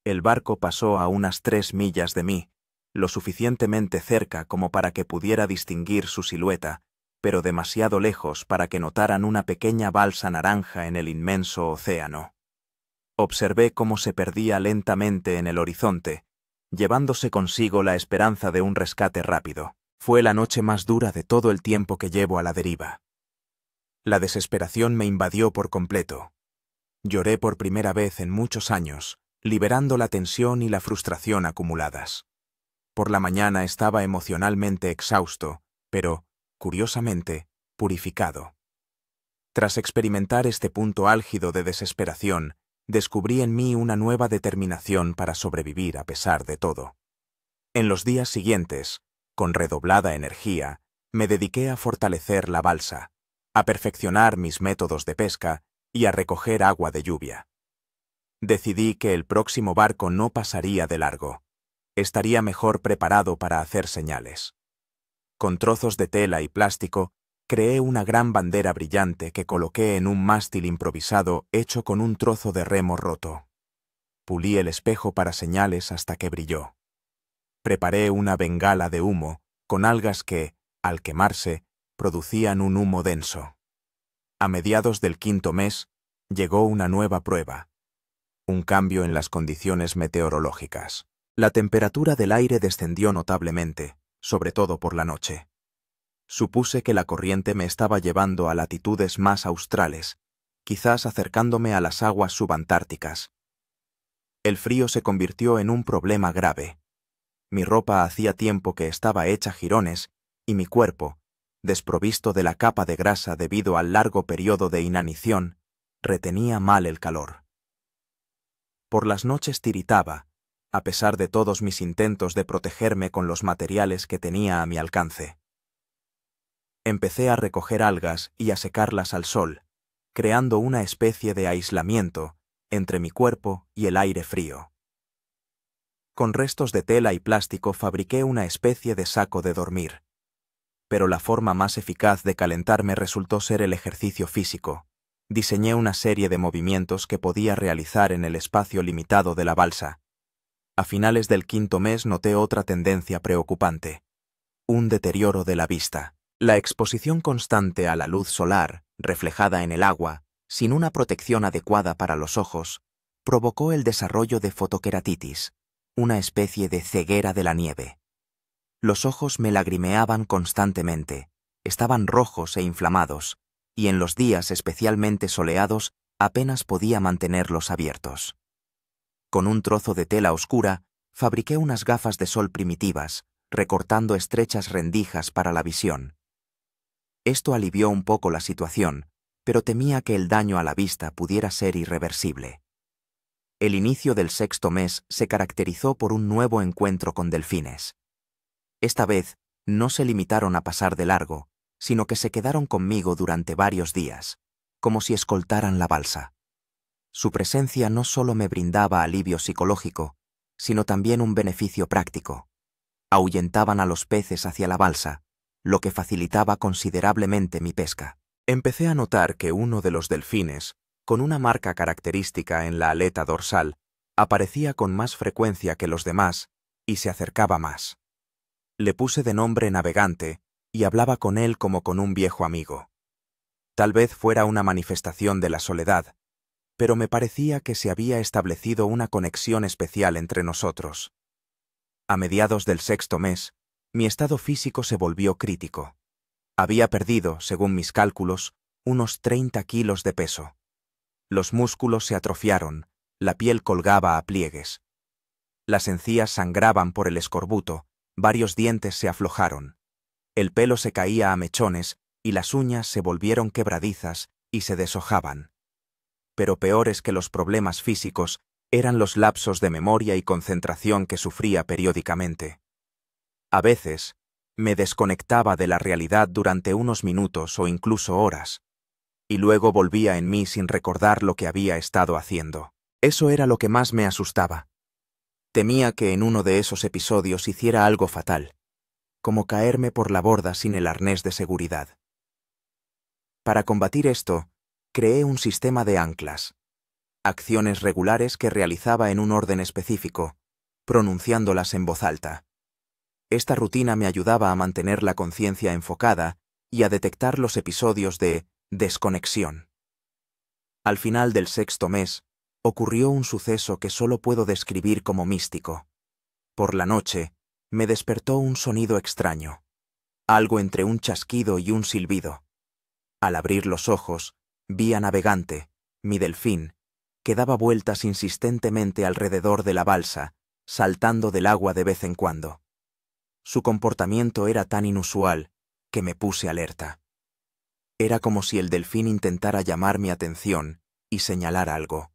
El barco pasó a unas 3 millas de mí, lo suficientemente cerca como para que pudiera distinguir su silueta, pero demasiado lejos para que notaran una pequeña balsa naranja en el inmenso océano. Observé cómo se perdía lentamente en el horizonte, llevándose consigo la esperanza de un rescate rápido. Fue la noche más dura de todo el tiempo que llevo a la deriva. La desesperación me invadió por completo. Lloré por primera vez en muchos años, liberando la tensión y la frustración acumuladas. Por la mañana estaba emocionalmente exhausto, pero, curiosamente, purificado. Tras experimentar este punto álgido de desesperación, descubrí en mí una nueva determinación para sobrevivir a pesar de todo. En los días siguientes, con redoblada energía, me dediqué a fortalecer la balsa, a perfeccionar mis métodos de pesca y a recoger agua de lluvia. Decidí que el próximo barco no pasaría de largo. estaría mejor preparado para hacer señales. Con trozos de tela y plástico, creé una gran bandera brillante que coloqué en un mástil improvisado hecho con un trozo de remo roto. Pulí el espejo para señales hasta que brilló. Preparé una bengala de humo con algas que, al quemarse, producían un humo denso. A mediados del 5º mes, llegó una nueva prueba. Un cambio en las condiciones meteorológicas. La temperatura del aire descendió notablemente, sobre todo por la noche. Supuse que la corriente me estaba llevando a latitudes más australes, quizás acercándome a las aguas subantárticas. El frío se convirtió en un problema grave. Mi ropa hacía tiempo que estaba hecha jirones y mi cuerpo, desprovisto de la capa de grasa debido al largo periodo de inanición, retenía mal el calor. Por las noches tiritaba, a pesar de todos mis intentos de protegerme con los materiales que tenía a mi alcance. Empecé a recoger algas y a secarlas al sol, creando una especie de aislamiento entre mi cuerpo y el aire frío. Con restos de tela y plástico fabriqué una especie de saco de dormir. Pero la forma más eficaz de calentarme resultó ser el ejercicio físico. Diseñé una serie de movimientos que podía realizar en el espacio limitado de la balsa. A finales del 5º mes noté otra tendencia preocupante: un deterioro de la vista. La exposición constante a la luz solar, reflejada en el agua, sin una protección adecuada para los ojos, provocó el desarrollo de fotoqueratitis, una especie de ceguera de la nieve. Los ojos me lagrimeaban constantemente, estaban rojos e inflamados, y en los días especialmente soleados apenas podía mantenerlos abiertos. Con un trozo de tela oscura, fabriqué unas gafas de sol primitivas, recortando estrechas rendijas para la visión. Esto alivió un poco la situación, pero temía que el daño a la vista pudiera ser irreversible. El inicio del 6º mes se caracterizó por un nuevo encuentro con delfines. Esta vez no se limitaron a pasar de largo, sino que se quedaron conmigo durante varios días, como si escoltaran la balsa. Su presencia no solo me brindaba alivio psicológico, sino también un beneficio práctico. Ahuyentaban a los peces hacia la balsa, lo que facilitaba considerablemente mi pesca. Empecé a notar que uno de los delfines, con una marca característica en la aleta dorsal, aparecía con más frecuencia que los demás y se acercaba más. Le puse de nombre Navegante y hablaba con él como con un viejo amigo. Tal vez fuera una manifestación de la soledad, pero me parecía que se había establecido una conexión especial entre nosotros. A mediados del 6º mes, mi estado físico se volvió crítico. Había perdido, según mis cálculos, unos 30 kilos de peso. Los músculos se atrofiaron, la piel colgaba a pliegues. Las encías sangraban por el escorbuto, varios dientes se aflojaron. El pelo se caía a mechones y las uñas se volvieron quebradizas y se deshojaban. Pero peores que los problemas físicos eran los lapsos de memoria y concentración que sufría periódicamente. A veces, me desconectaba de la realidad durante unos minutos o incluso horas, y luego volvía en mí sin recordar lo que había estado haciendo. Eso era lo que más me asustaba. Temía que en uno de esos episodios hiciera algo fatal, como caerme por la borda sin el arnés de seguridad. Para combatir esto, creé un sistema de anclas, acciones regulares que realizaba en un orden específico, pronunciándolas en voz alta. Esta rutina me ayudaba a mantener la conciencia enfocada y a detectar los episodios de desconexión. Al final del 6º mes, ocurrió un suceso que solo puedo describir como místico. Por la noche, me despertó un sonido extraño, algo entre un chasquido y un silbido. Al abrir los ojos, vi a Navegante, mi delfín, que daba vueltas insistentemente alrededor de la balsa, saltando del agua de vez en cuando. Su comportamiento era tan inusual que me puse alerta. Era como si el delfín intentara llamar mi atención y señalar algo.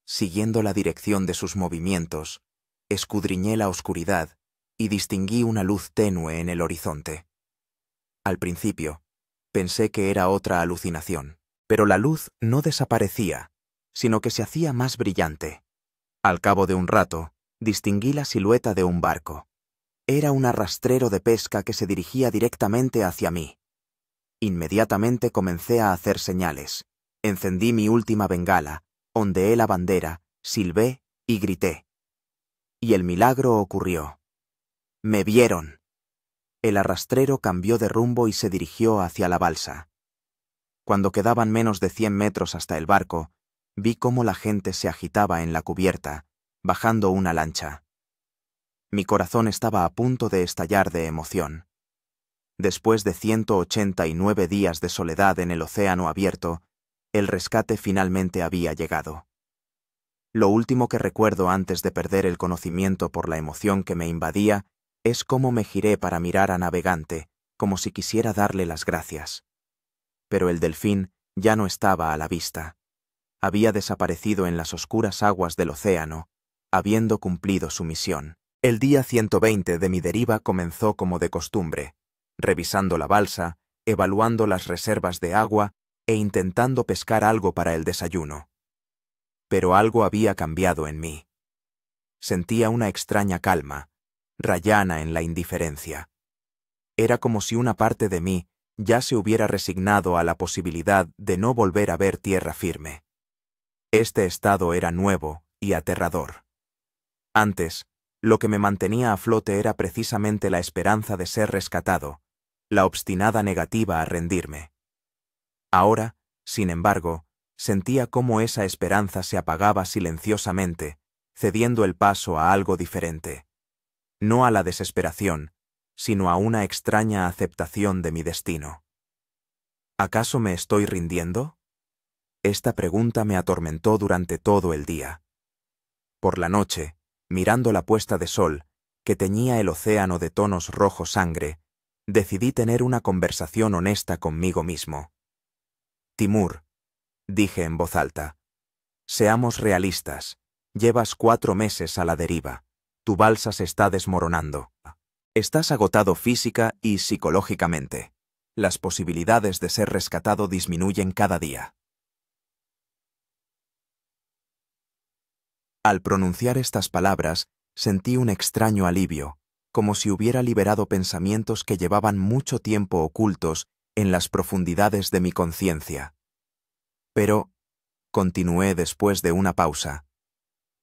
Siguiendo la dirección de sus movimientos, escudriñé la oscuridad y distinguí una luz tenue en el horizonte. Al principio, pensé que era otra alucinación, pero la luz no desaparecía, sino que se hacía más brillante. Al cabo de un rato, Distinguí la silueta de un barco. Era un arrastrero de pesca que se dirigía directamente hacia mí. Inmediatamente comencé a hacer señales. Encendí mi última bengala, ondeé la bandera, silbé y grité. Y el milagro ocurrió. ¡Me vieron! El arrastrero cambió de rumbo y se dirigió hacia la balsa. Cuando quedaban menos de 100 metros hasta el barco, vi cómo la gente se agitaba en la cubierta, bajando una lancha. Mi corazón estaba a punto de estallar de emoción. Después de 189 días de soledad en el océano abierto, el rescate finalmente había llegado. Lo último que recuerdo antes de perder el conocimiento por la emoción que me invadía es cómo me giré para mirar a Navegante, como si quisiera darle las gracias. Pero el delfín ya no estaba a la vista. Había desaparecido en las oscuras aguas del océano, habiendo cumplido su misión. El día 120 de mi deriva comenzó como de costumbre, revisando la balsa, evaluando las reservas de agua e intentando pescar algo para el desayuno. Pero algo había cambiado en mí. Sentía una extraña calma, rayana en la indiferencia. Era como si una parte de mí ya se hubiera resignado a la posibilidad de no volver a ver tierra firme. Este estado era nuevo y aterrador. Antes, lo que me mantenía a flote era precisamente la esperanza de ser rescatado, la obstinada negativa a rendirme. Ahora, sin embargo, sentía cómo esa esperanza se apagaba silenciosamente, cediendo el paso a algo diferente. No a la desesperación, sino a una extraña aceptación de mi destino. ¿Acaso me estoy rindiendo? Esta pregunta me atormentó durante todo el día. Por la noche, mirando la puesta de sol, que teñía el océano de tonos rojo sangre, decidí tener una conversación honesta conmigo mismo. Timur, dije en voz alta, seamos realistas. Llevas 4 meses a la deriva. Tu balsa se está desmoronando. Estás agotado física y psicológicamente. Las posibilidades de ser rescatado disminuyen cada día. Al pronunciar estas palabras, sentí un extraño alivio, como si hubiera liberado pensamientos que llevaban mucho tiempo ocultos en las profundidades de mi conciencia. Pero, continué después de una pausa,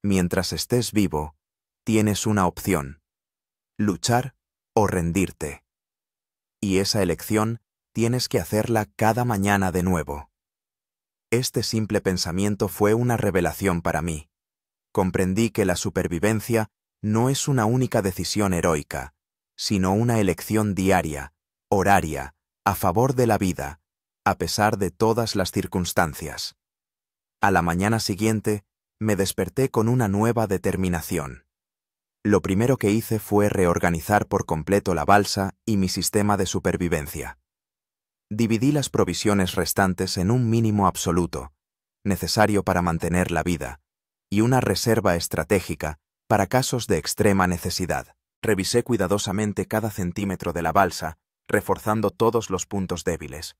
mientras estés vivo, tienes una opción: luchar o rendirte. Y esa elección tienes que hacerla cada mañana de nuevo. Este simple pensamiento fue una revelación para mí. Comprendí que la supervivencia no es una única decisión heroica, sino una elección diaria, horaria, a favor de la vida, a pesar de todas las circunstancias. A la mañana siguiente, me desperté con una nueva determinación. Lo primero que hice fue reorganizar por completo la balsa y mi sistema de supervivencia. Dividí las provisiones restantes en un mínimo absoluto, necesario para mantener la vida, y una reserva estratégica para casos de extrema necesidad. Revisé cuidadosamente cada centímetro de la balsa, reforzando todos los puntos débiles.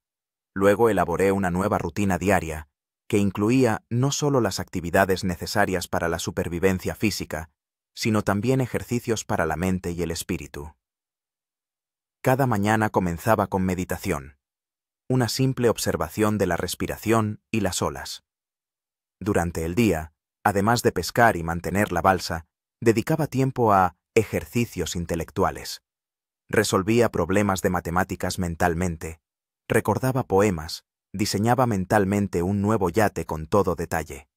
Luego elaboré una nueva rutina diaria, que incluía no solo las actividades necesarias para la supervivencia física, sino también ejercicios para la mente y el espíritu. Cada mañana comenzaba con meditación, una simple observación de la respiración y las olas. Durante el día, además de pescar y mantener la balsa, dedicaba tiempo a ejercicios intelectuales. Resolvía problemas de matemáticas mentalmente, recordaba poemas, diseñaba mentalmente un nuevo yate con todo detalle.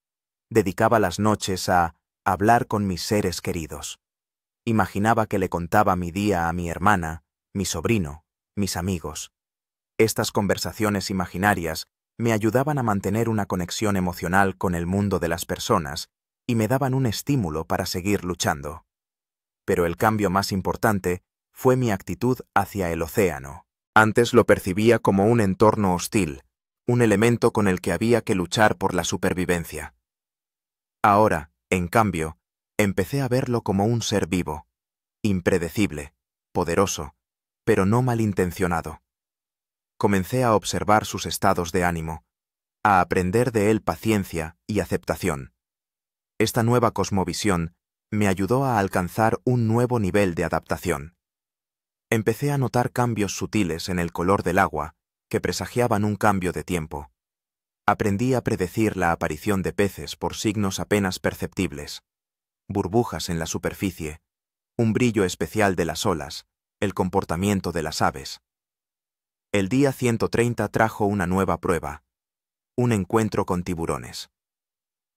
Dedicaba las noches a hablar con mis seres queridos. Imaginaba que le contaba mi día a mi hermana, mi sobrino, mis amigos. Estas conversaciones imaginarias me ayudaban a mantener una conexión emocional con el mundo de las personas y me daban un estímulo para seguir luchando. Pero el cambio más importante fue mi actitud hacia el océano. Antes lo percibía como un entorno hostil, un elemento con el que había que luchar por la supervivencia. Ahora, en cambio, empecé a verlo como un ser vivo, impredecible, poderoso, pero no malintencionado. Comencé a observar sus estados de ánimo, a aprender de él paciencia y aceptación. Esta nueva cosmovisión me ayudó a alcanzar un nuevo nivel de adaptación. Empecé a notar cambios sutiles en el color del agua que presagiaban un cambio de tiempo. Aprendí a predecir la aparición de peces por signos apenas perceptibles, burbujas en la superficie, un brillo especial de las olas, el comportamiento de las aves. El día 130 trajo una nueva prueba, un encuentro con tiburones.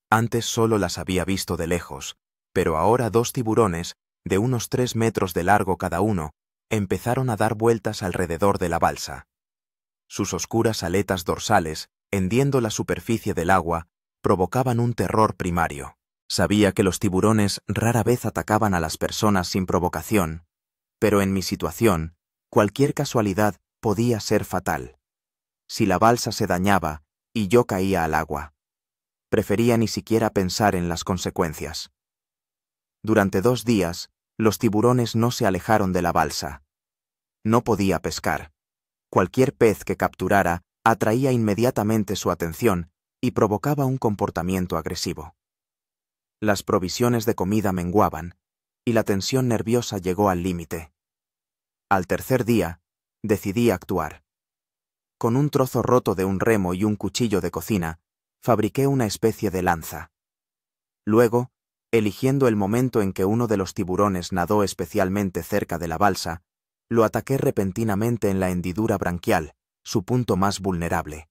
Antes solo las había visto de lejos, pero ahora 2 tiburones, de unos 3 metros de largo cada uno, empezaron a dar vueltas alrededor de la balsa. Sus oscuras aletas dorsales, hendiendo la superficie del agua, provocaban un terror primario. Sabía que los tiburones rara vez atacaban a las personas sin provocación, pero en mi situación, cualquier casualidad podía ser fatal. Si la balsa se dañaba y yo caía al agua, prefería ni siquiera pensar en las consecuencias. Durante 2 días, los tiburones no se alejaron de la balsa. No podía pescar. Cualquier pez que capturara atraía inmediatamente su atención y provocaba un comportamiento agresivo. Las provisiones de comida menguaban, y la tensión nerviosa llegó al límite. Al tercer día, decidí actuar. Con un trozo roto de un remo y un cuchillo de cocina, fabriqué una especie de lanza. Luego, eligiendo el momento en que uno de los tiburones nadó especialmente cerca de la balsa, lo ataqué repentinamente en la hendidura branquial, su punto más vulnerable.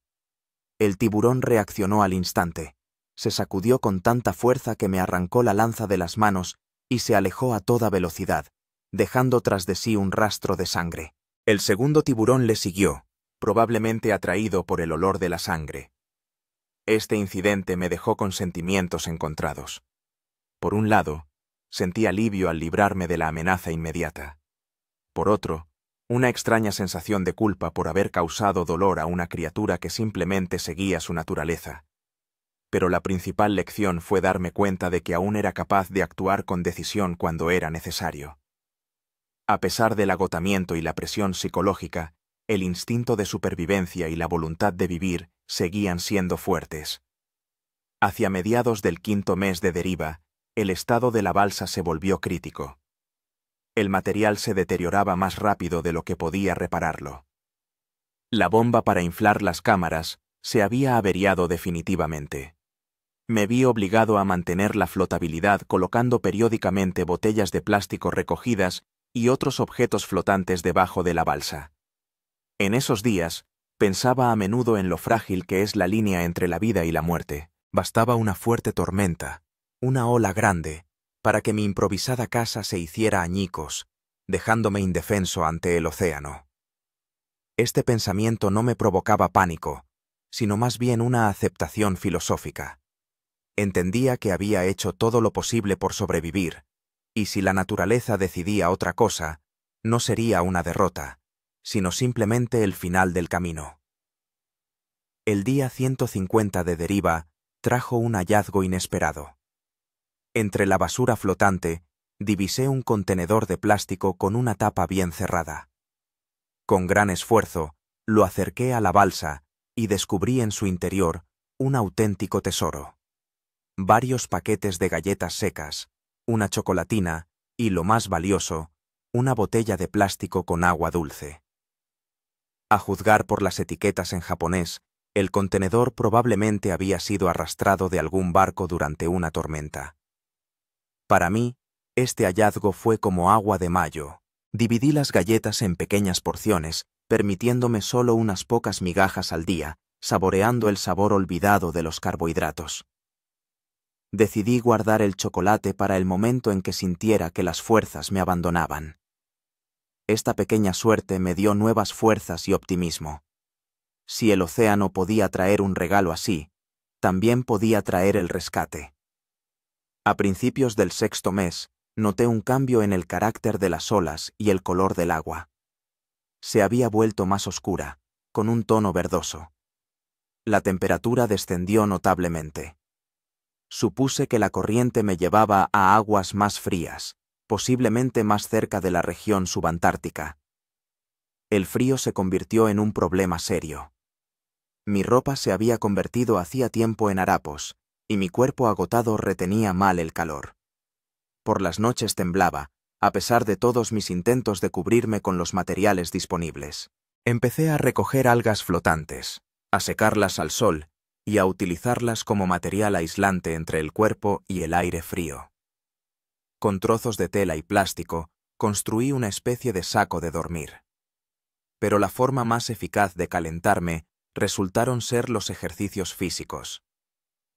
El tiburón reaccionó al instante. Se sacudió con tanta fuerza que me arrancó la lanza de las manos y se alejó a toda velocidad, dejando tras de sí un rastro de sangre. El segundo tiburón le siguió, probablemente atraído por el olor de la sangre. Este incidente me dejó con sentimientos encontrados. Por un lado, sentí alivio al librarme de la amenaza inmediata. Por otro, una extraña sensación de culpa por haber causado dolor a una criatura que simplemente seguía su naturaleza. Pero la principal lección fue darme cuenta de que aún era capaz de actuar con decisión cuando era necesario. A pesar del agotamiento y la presión psicológica, el instinto de supervivencia y la voluntad de vivir seguían siendo fuertes. Hacia mediados del 5.º mes de deriva, el estado de la balsa se volvió crítico. El material se deterioraba más rápido de lo que podía repararlo. La bomba para inflar las cámaras se había averiado definitivamente. Me vi obligado a mantener la flotabilidad colocando periódicamente botellas de plástico recogidas y otros objetos flotantes debajo de la balsa. En esos días, pensaba a menudo en lo frágil que es la línea entre la vida y la muerte. Bastaba una fuerte tormenta, una ola grande, para que mi improvisada casa se hiciera añicos, dejándome indefenso ante el océano. Este pensamiento no me provocaba pánico, sino más bien una aceptación filosófica. Entendía que había hecho todo lo posible por sobrevivir, y si la naturaleza decidía otra cosa, no sería una derrota, sino simplemente el final del camino. El día 150 de deriva trajo un hallazgo inesperado. Entre la basura flotante, divisé un contenedor de plástico con una tapa bien cerrada. Con gran esfuerzo, lo acerqué a la balsa y descubrí en su interior un auténtico tesoro. Varios paquetes de galletas secas, una chocolatina y, lo más valioso, una botella de plástico con agua dulce. A juzgar por las etiquetas en japonés, el contenedor probablemente había sido arrastrado de algún barco durante una tormenta. Para mí, este hallazgo fue como agua de mayo. Dividí las galletas en pequeñas porciones, permitiéndome solo unas pocas migajas al día, saboreando el sabor olvidado de los carbohidratos. Decidí guardar el chocolate para el momento en que sintiera que las fuerzas me abandonaban. Esta pequeña suerte me dio nuevas fuerzas y optimismo. Si el océano podía traer un regalo así, también podía traer el rescate. A principios del 6.º mes, noté un cambio en el carácter de las olas y el color del agua. Se había vuelto más oscura, con un tono verdoso. La temperatura descendió notablemente. Supuse que la corriente me llevaba a aguas más frías, posiblemente más cerca de la región subantártica. El frío se convirtió en un problema serio. Mi ropa se había convertido hacía tiempo en harapos, y mi cuerpo agotado retenía mal el calor. Por las noches temblaba, a pesar de todos mis intentos de cubrirme con los materiales disponibles. Empecé a recoger algas flotantes, a secarlas al sol y a utilizarlas como material aislante entre el cuerpo y el aire frío. Con trozos de tela y plástico, construí una especie de saco de dormir. Pero la forma más eficaz de calentarme resultaron ser los ejercicios físicos.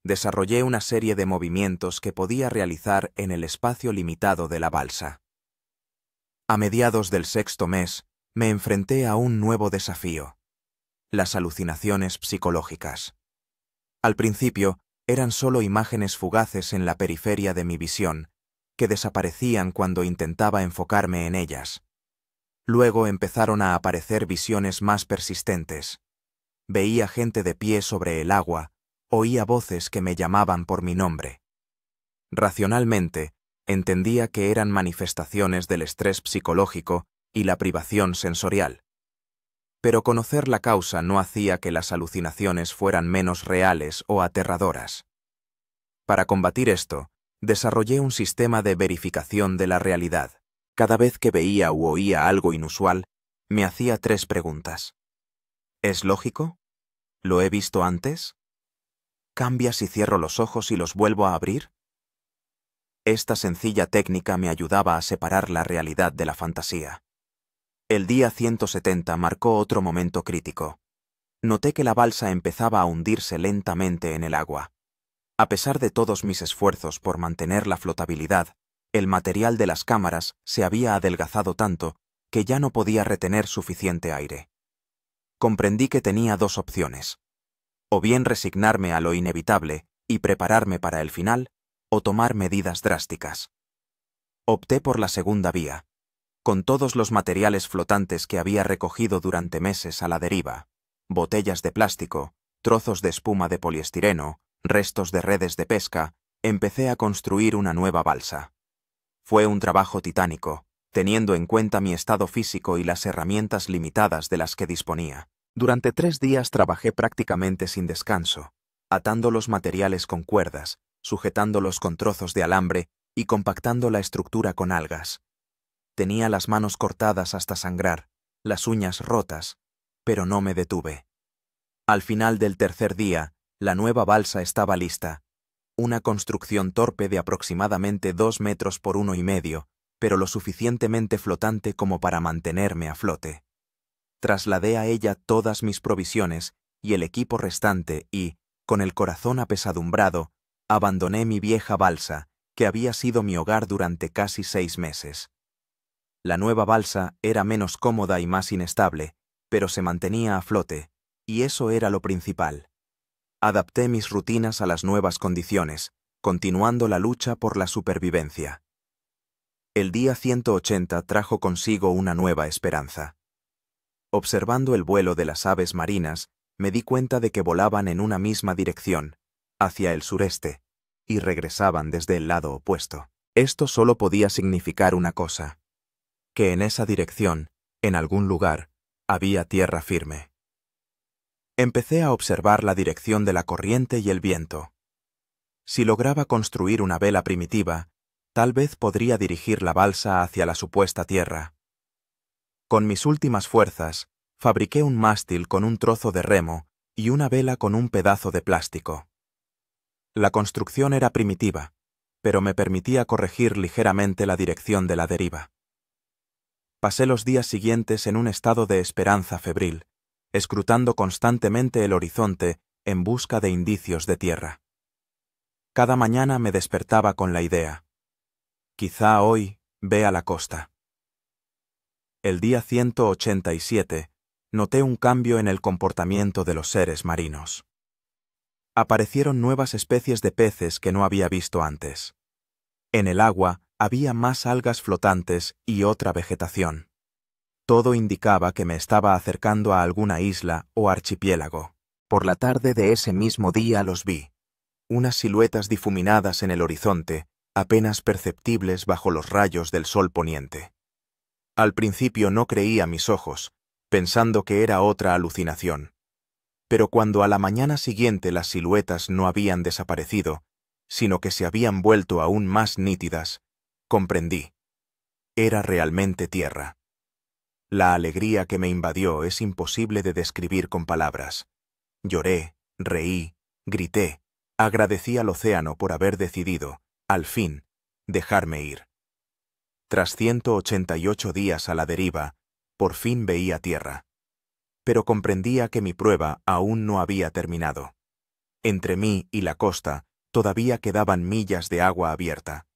Desarrollé una serie de movimientos que podía realizar en el espacio limitado de la balsa. A mediados del 6º mes, me enfrenté a un nuevo desafío: las alucinaciones psicológicas. Al principio, eran solo imágenes fugaces en la periferia de mi visión, que desaparecían cuando intentaba enfocarme en ellas. Luego empezaron a aparecer visiones más persistentes. Veía gente de pie sobre el agua, oía voces que me llamaban por mi nombre. Racionalmente, entendía que eran manifestaciones del estrés psicológico y la privación sensorial. Pero conocer la causa no hacía que las alucinaciones fueran menos reales o aterradoras. Para combatir esto, desarrollé un sistema de verificación de la realidad. Cada vez que veía u oía algo inusual, me hacía 3 preguntas. ¿Es lógico? ¿Lo he visto antes? ¿Cambia si cierro los ojos y los vuelvo a abrir? Esta sencilla técnica me ayudaba a separar la realidad de la fantasía. El día 170 marcó otro momento crítico. Noté que la balsa empezaba a hundirse lentamente en el agua. A pesar de todos mis esfuerzos por mantener la flotabilidad, el material de las cámaras se había adelgazado tanto que ya no podía retener suficiente aire. Comprendí que tenía 2 opciones: o bien resignarme a lo inevitable y prepararme para el final, o tomar medidas drásticas. Opté por la segunda vía. Con todos los materiales flotantes que había recogido durante meses a la deriva, botellas de plástico, trozos de espuma de poliestireno, restos de redes de pesca, empecé a construir una nueva balsa. Fue un trabajo titánico, teniendo en cuenta mi estado físico y las herramientas limitadas de las que disponía. Durante 3 días trabajé prácticamente sin descanso, atando los materiales con cuerdas, sujetándolos con trozos de alambre y compactando la estructura con algas. Tenía las manos cortadas hasta sangrar, las uñas rotas, pero no me detuve. Al final del 3er día, la nueva balsa estaba lista. Una construcción torpe de aproximadamente 2 metros por 1,5, pero lo suficientemente flotante como para mantenerme a flote. Trasladé a ella todas mis provisiones y el equipo restante y, con el corazón apesadumbrado, abandoné mi vieja balsa, que había sido mi hogar durante casi 6 meses. La nueva balsa era menos cómoda y más inestable, pero se mantenía a flote, y eso era lo principal. Adapté mis rutinas a las nuevas condiciones, continuando la lucha por la supervivencia. El día 180 trajo consigo una nueva esperanza. Observando el vuelo de las aves marinas, me di cuenta de que volaban en una misma dirección, hacia el sureste, y regresaban desde el lado opuesto. Esto solo podía significar una cosa: que en esa dirección, en algún lugar, había tierra firme. Empecé a observar la dirección de la corriente y el viento. Si lograba construir una vela primitiva, tal vez podría dirigir la balsa hacia la supuesta tierra. Con mis últimas fuerzas, fabriqué un mástil con un trozo de remo y una vela con un pedazo de plástico. La construcción era primitiva, pero me permitía corregir ligeramente la dirección de la deriva. Pasé los días siguientes en un estado de esperanza febril, escrutando constantemente el horizonte en busca de indicios de tierra. Cada mañana me despertaba con la idea: quizá hoy vea la costa. El día 187 noté un cambio en el comportamiento de los seres marinos. Aparecieron nuevas especies de peces que no había visto antes. En el agua había más algas flotantes y otra vegetación. Todo indicaba que me estaba acercando a alguna isla o archipiélago. Por la tarde de ese mismo día los vi, unas siluetas difuminadas en el horizonte, apenas perceptibles bajo los rayos del sol poniente. Al principio no creía mis ojos, pensando que era otra alucinación. Pero cuando a la mañana siguiente las siluetas no habían desaparecido, sino que se habían vuelto aún más nítidas, Comprendí. Era realmente tierra. La alegría que me invadió es imposible de describir con palabras. Lloré, reí, grité, agradecí al océano por haber decidido, al fin, dejarme ir. Tras 188 días a la deriva, por fin veía tierra. Pero comprendía que mi prueba aún no había terminado. Entre mí y la costa todavía quedaban millas de agua abierta.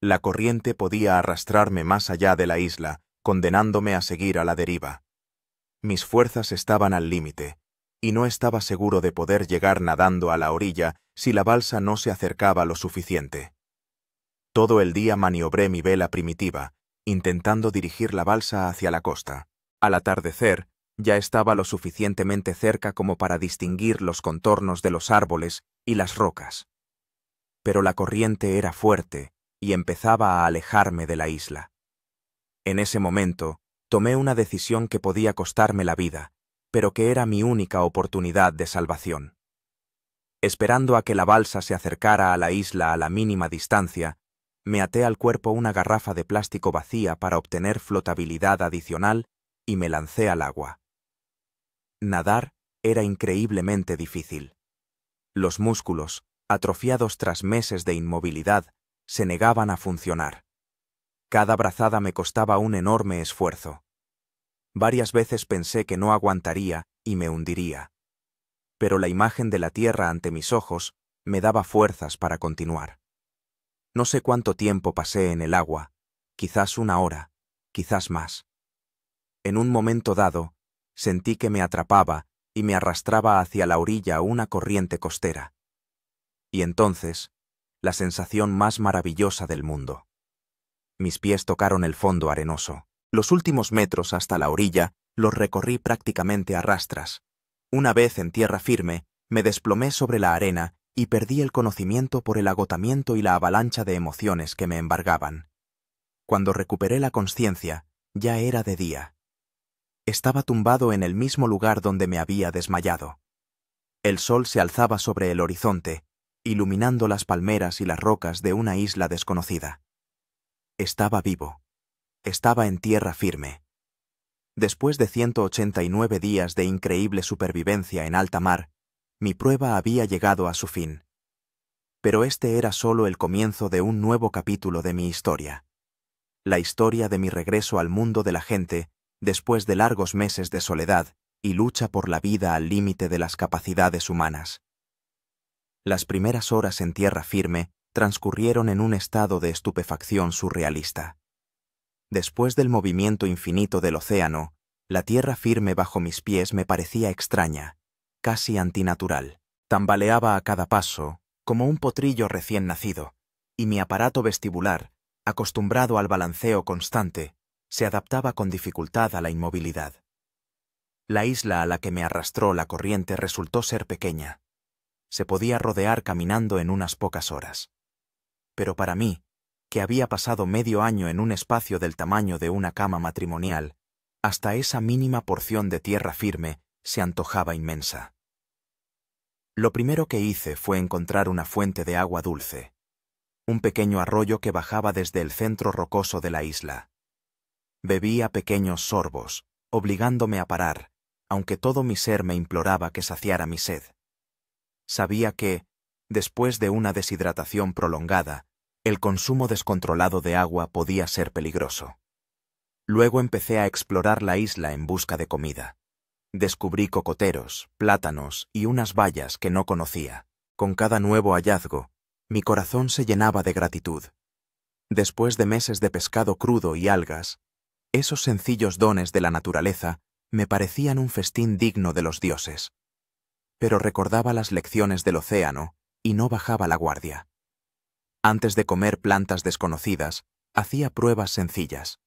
La corriente podía arrastrarme más allá de la isla, condenándome a seguir a la deriva. Mis fuerzas estaban al límite, y no estaba seguro de poder llegar nadando a la orilla si la balsa no se acercaba lo suficiente. Todo el día maniobré mi vela primitiva, intentando dirigir la balsa hacia la costa. Al atardecer, ya estaba lo suficientemente cerca como para distinguir los contornos de los árboles y las rocas. Pero la corriente era fuerte y empezaba a alejarme de la isla. En ese momento, tomé una decisión que podía costarme la vida, pero que era mi única oportunidad de salvación. Esperando a que la balsa se acercara a la isla a la mínima distancia, me até al cuerpo una garrafa de plástico vacía para obtener flotabilidad adicional y me lancé al agua. Nadar era increíblemente difícil. Los músculos, atrofiados tras meses de inmovilidad, se negaban a funcionar. Cada brazada me costaba un enorme esfuerzo. Varias veces pensé que no aguantaría y me hundiría. Pero la imagen de la tierra ante mis ojos me daba fuerzas para continuar. No sé cuánto tiempo pasé en el agua, quizás una hora, quizás más. En un momento dado, sentí que me atrapaba y me arrastraba hacia la orilla una corriente costera. Y entonces, la sensación más maravillosa del mundo. Mis pies tocaron el fondo arenoso. Los últimos metros hasta la orilla los recorrí prácticamente a rastras. Una vez en tierra firme, me desplomé sobre la arena y perdí el conocimiento por el agotamiento y la avalancha de emociones que me embargaban. Cuando recuperé la consciencia, ya era de día. Estaba tumbado en el mismo lugar donde me había desmayado. El sol se alzaba sobre el horizonte, iluminando las palmeras y las rocas de una isla desconocida. Estaba vivo. Estaba en tierra firme. Después de 189 días de increíble supervivencia en alta mar, mi prueba había llegado a su fin. Pero este era solo el comienzo de un nuevo capítulo de mi historia. La historia de mi regreso al mundo de la gente después de largos meses de soledad y lucha por la vida al límite de las capacidades humanas. Las primeras horas en tierra firme transcurrieron en un estado de estupefacción surrealista. Después del movimiento infinito del océano, la tierra firme bajo mis pies me parecía extraña, casi antinatural. Tambaleaba a cada paso, como un potrillo recién nacido, y mi aparato vestibular, acostumbrado al balanceo constante, se adaptaba con dificultad a la inmovilidad. La isla a la que me arrastró la corriente resultó ser pequeña. Se podía rodear caminando en unas pocas horas. Pero para mí, que había pasado medio año en un espacio del tamaño de una cama matrimonial, hasta esa mínima porción de tierra firme se antojaba inmensa. Lo primero que hice fue encontrar una fuente de agua dulce, un pequeño arroyo que bajaba desde el centro rocoso de la isla. Bebí a pequeños sorbos, obligándome a parar, aunque todo mi ser me imploraba que saciara mi sed. Sabía que, después de una deshidratación prolongada, el consumo descontrolado de agua podía ser peligroso. Luego empecé a explorar la isla en busca de comida. Descubrí cocoteros, plátanos y unas bayas que no conocía. Con cada nuevo hallazgo, mi corazón se llenaba de gratitud. Después de meses de pescado crudo y algas, esos sencillos dones de la naturaleza me parecían un festín digno de los dioses. Pero recordaba las lecciones del océano y no bajaba la guardia. Antes de comer plantas desconocidas, hacía pruebas sencillas.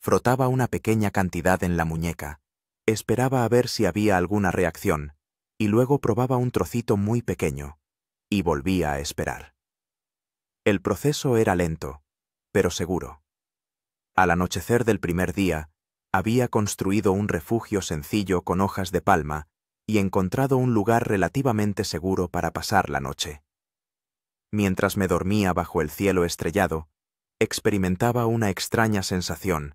Frotaba una pequeña cantidad en la muñeca, esperaba a ver si había alguna reacción, y luego probaba un trocito muy pequeño, y volvía a esperar. El proceso era lento, pero seguro. Al anochecer del primer día, había construido un refugio sencillo con hojas de palma y encontrado un lugar relativamente seguro para pasar la noche. Mientras me dormía bajo el cielo estrellado, Experimentaba una extraña sensación,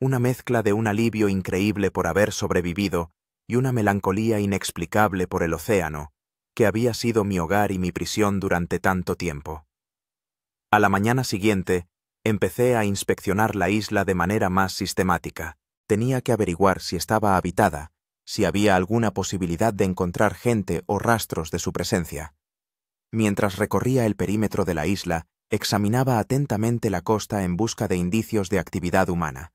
una mezcla de un alivio increíble por haber sobrevivido y una melancolía inexplicable por el océano, que había sido mi hogar y mi prisión durante tanto tiempo. A la mañana siguiente, empecé a inspeccionar la isla de manera más sistemática. Tenía que averiguar si estaba habitada, si había alguna posibilidad de encontrar gente o rastros de su presencia. Mientras recorría el perímetro de la isla, examinaba atentamente la costa en busca de indicios de actividad humana.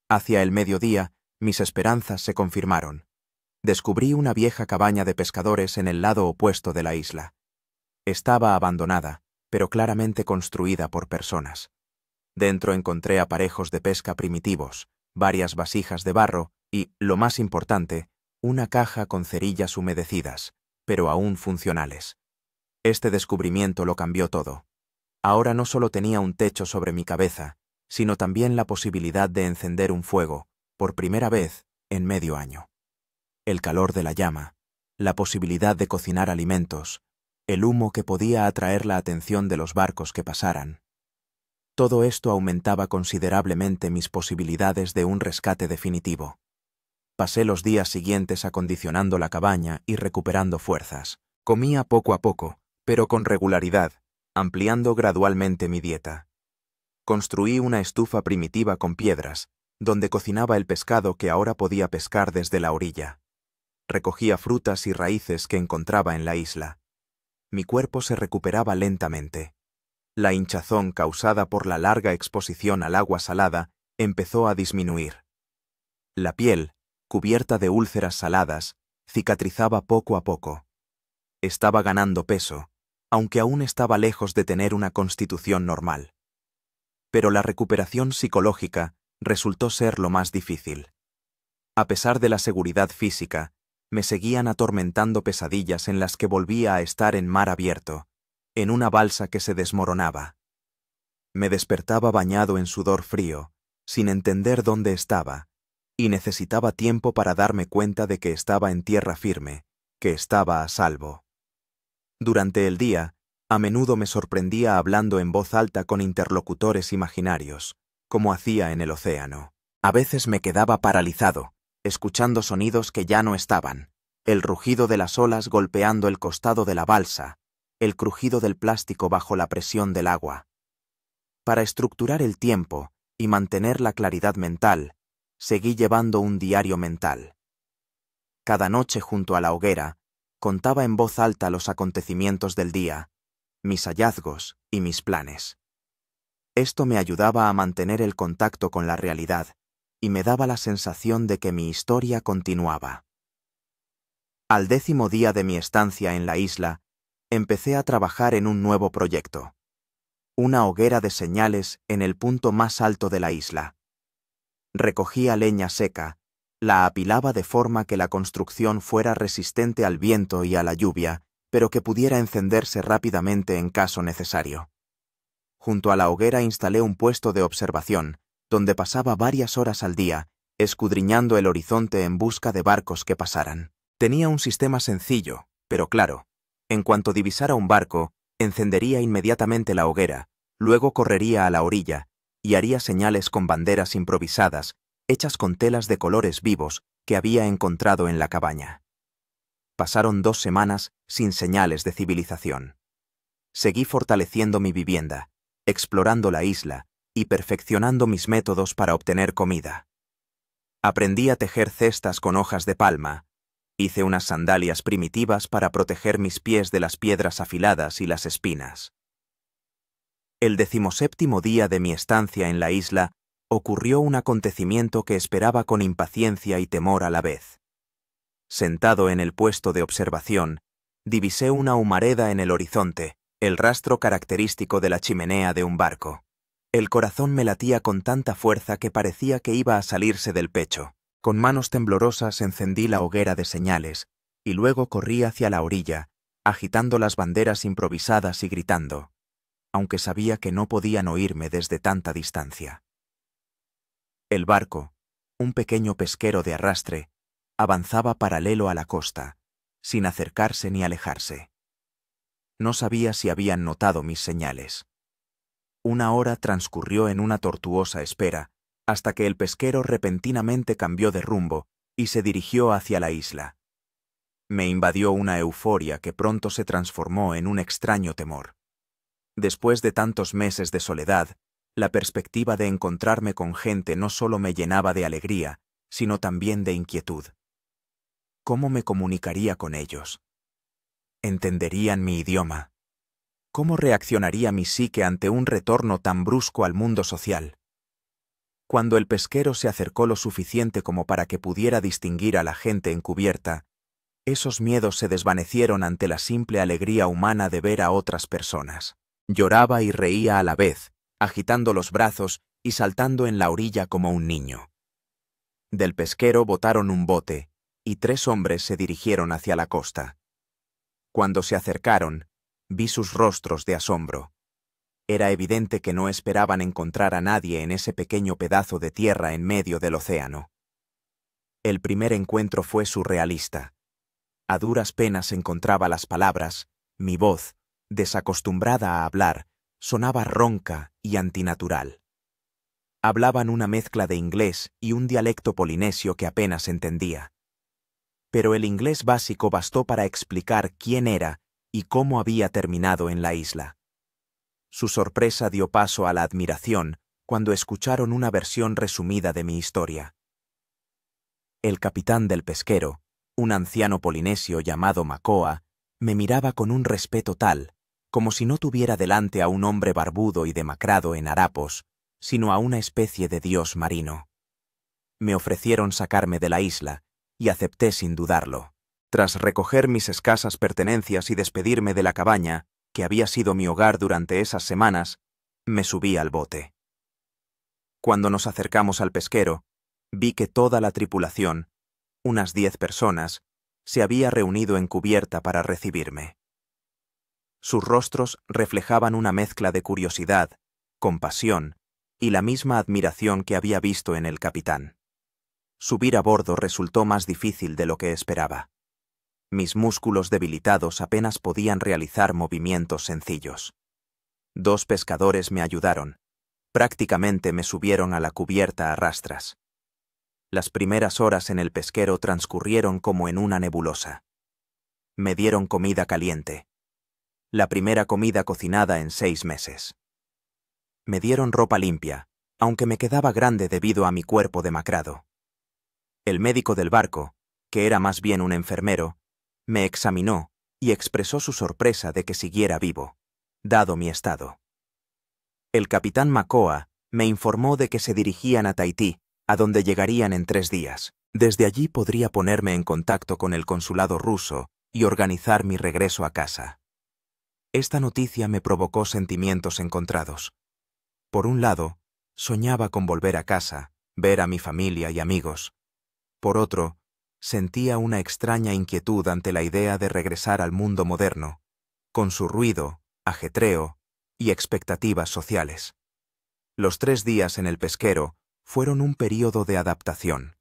Hacia el mediodía, mis esperanzas se confirmaron. Descubrí una vieja cabaña de pescadores en el lado opuesto de la isla. Estaba abandonada, pero claramente construida por personas. Dentro encontré aparejos de pesca primitivos, varias vasijas de barro y, lo más importante, una caja con cerillas humedecidas, pero aún funcionales. Este descubrimiento lo cambió todo. Ahora no solo tenía un techo sobre mi cabeza, sino también la posibilidad de encender un fuego, por primera vez en medio año. El calor de la llama, la posibilidad de cocinar alimentos, el humo que podía atraer la atención de los barcos que pasaran. Todo esto aumentaba considerablemente mis posibilidades de un rescate definitivo. Pasé los días siguientes acondicionando la cabaña y recuperando fuerzas. Comía poco a poco, pero con regularidad, ampliando gradualmente mi dieta. Construí una estufa primitiva con piedras, donde cocinaba el pescado que ahora podía pescar desde la orilla. Recogía frutas y raíces que encontraba en la isla. Mi cuerpo se recuperaba lentamente. La hinchazón causada por la larga exposición al agua salada empezó a disminuir. La piel, cubierta de úlceras saladas, cicatrizaba poco a poco. Estaba ganando peso, aunque aún estaba lejos de tener una constitución normal. Pero la recuperación psicológica resultó ser lo más difícil. A pesar de la seguridad física, me seguían atormentando pesadillas en las que volvía a estar en mar abierto, en una balsa que se desmoronaba. Me despertaba bañado en sudor frío, sin entender dónde estaba, y necesitaba tiempo para darme cuenta de que estaba en tierra firme, que estaba a salvo. Durante el día, a menudo me sorprendía hablando en voz alta con interlocutores imaginarios, como hacía en el océano. A veces me quedaba paralizado, escuchando sonidos que ya no estaban, el rugido de las olas golpeando el costado de la balsa, el crujido del plástico bajo la presión del agua. Para estructurar el tiempo y mantener la claridad mental, seguí llevando un diario mental. Cada noche junto a la hoguera, contaba en voz alta los acontecimientos del día, mis hallazgos y mis planes. Esto me ayudaba a mantener el contacto con la realidad y me daba la sensación de que mi historia continuaba. Al 10º día de mi estancia en la isla, empecé a trabajar en un nuevo proyecto. Una hoguera de señales en el punto más alto de la isla. Recogía leña seca, la apilaba de forma que la construcción fuera resistente al viento y a la lluvia, pero que pudiera encenderse rápidamente en caso necesario. Junto a la hoguera instalé un puesto de observación, donde pasaba varias horas al día, escudriñando el horizonte en busca de barcos que pasaran. Tenía un sistema sencillo, pero claro. En cuanto divisara un barco, encendería inmediatamente la hoguera, luego correría a la orilla y haría señales con banderas improvisadas, hechas con telas de colores vivos que había encontrado en la cabaña. Pasaron 2 semanas sin señales de civilización. Seguí fortaleciendo mi vivienda, explorando la isla y perfeccionando mis métodos para obtener comida. Aprendí a tejer cestas con hojas de palma. Hice unas sandalias primitivas para proteger mis pies de las piedras afiladas y las espinas. El 17º día de mi estancia en la isla ocurrió un acontecimiento que esperaba con impaciencia y temor a la vez. Sentado en el puesto de observación, divisé una humareda en el horizonte, el rastro característico de la chimenea de un barco. El corazón me latía con tanta fuerza que parecía que iba a salirse del pecho. Con manos temblorosas encendí la hoguera de señales, y luego corrí hacia la orilla, agitando las banderas improvisadas y gritando, aunque sabía que no podían oírme desde tanta distancia. El barco, un pequeño pesquero de arrastre, avanzaba paralelo a la costa, sin acercarse ni alejarse. No sabía si habían notado mis señales. Una hora transcurrió en una tortuosa espera, hasta que el pesquero repentinamente cambió de rumbo y se dirigió hacia la isla. Me invadió una euforia que pronto se transformó en un extraño temor. Después de tantos meses de soledad, la perspectiva de encontrarme con gente no solo me llenaba de alegría, sino también de inquietud. ¿Cómo me comunicaría con ellos? ¿Entenderían mi idioma? ¿Cómo reaccionaría mi psique ante un retorno tan brusco al mundo social? Cuando el pesquero se acercó lo suficiente como para que pudiera distinguir a la gente encubierta, esos miedos se desvanecieron ante la simple alegría humana de ver a otras personas. Lloraba y reía a la vez, agitando los brazos y saltando en la orilla como un niño. Del pesquero botaron un bote, y 3 hombres se dirigieron hacia la costa. Cuando se acercaron, vi sus rostros de asombro. Era evidente que no esperaban encontrar a nadie en ese pequeño pedazo de tierra en medio del océano. El primer encuentro fue surrealista. A duras penas encontraba las palabras, mi voz, desacostumbrada a hablar, sonaba ronca y antinatural. Hablaban una mezcla de inglés y un dialecto polinesio que apenas entendía. Pero el inglés básico bastó para explicar quién era y cómo había terminado en la isla. Su sorpresa dio paso a la admiración cuando escucharon una versión resumida de mi historia. El capitán del pesquero, un anciano polinesio llamado Macoa, me miraba con un respeto tal, como si no tuviera delante a un hombre barbudo y demacrado en harapos, sino a una especie de dios marino. Me ofrecieron sacarme de la isla, y acepté sin dudarlo. Tras recoger mis escasas pertenencias y despedirme de la cabaña, que había sido mi hogar durante esas semanas, me subí al bote. Cuando nos acercamos al pesquero, vi que toda la tripulación, unas 10 personas, se había reunido en cubierta para recibirme. Sus rostros reflejaban una mezcla de curiosidad, compasión y la misma admiración que había visto en el capitán. Subir a bordo resultó más difícil de lo que esperaba. Mis músculos debilitados apenas podían realizar movimientos sencillos. 2 pescadores me ayudaron. Prácticamente me subieron a la cubierta a rastras. Las primeras horas en el pesquero transcurrieron como en una nebulosa. Me dieron comida caliente. La primera comida cocinada en 6 meses. Me dieron ropa limpia, aunque me quedaba grande debido a mi cuerpo demacrado. El médico del barco, que era más bien un enfermero, me examinó y expresó su sorpresa de que siguiera vivo, dado mi estado. El capitán Macoa me informó de que se dirigían a Tahití, a donde llegarían en 3 días. Desde allí podría ponerme en contacto con el consulado ruso y organizar mi regreso a casa. Esta noticia me provocó sentimientos encontrados. Por un lado, soñaba con volver a casa, ver a mi familia y amigos. Por otro, sentía una extraña inquietud ante la idea de regresar al mundo moderno, con su ruido, ajetreo y expectativas sociales. Los 3 días en el pesquero fueron un período de adaptación.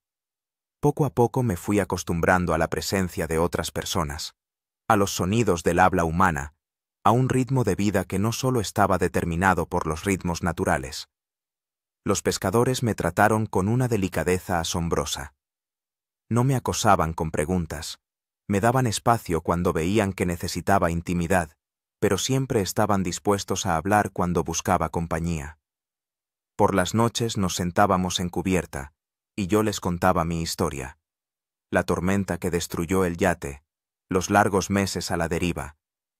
Poco a poco me fui acostumbrando a la presencia de otras personas, a los sonidos del habla humana, a un ritmo de vida que no solo estaba determinado por los ritmos naturales. Los pescadores me trataron con una delicadeza asombrosa. No me acosaban con preguntas, me daban espacio cuando veían que necesitaba intimidad, pero siempre estaban dispuestos a hablar cuando buscaba compañía. Por las noches nos sentábamos en cubierta, y yo les contaba mi historia. La tormenta que destruyó el yate, los largos meses a la deriva,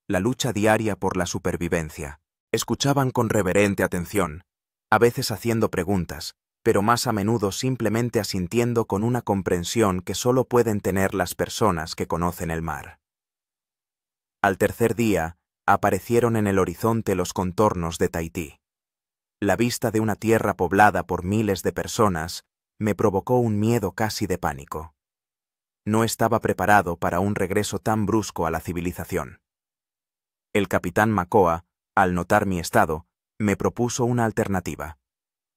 la lucha diaria por la supervivencia. Escuchaban con reverente atención, a veces haciendo preguntas, pero más a menudo simplemente asintiendo con una comprensión que solo pueden tener las personas que conocen el mar. Al tercer día, aparecieron en el horizonte los contornos de Tahití. La vista de una tierra poblada por miles de personas me provocó un miedo casi de pánico. No estaba preparado para un regreso tan brusco a la civilización. El capitán Macoa, al notar mi estado, me propuso una alternativa: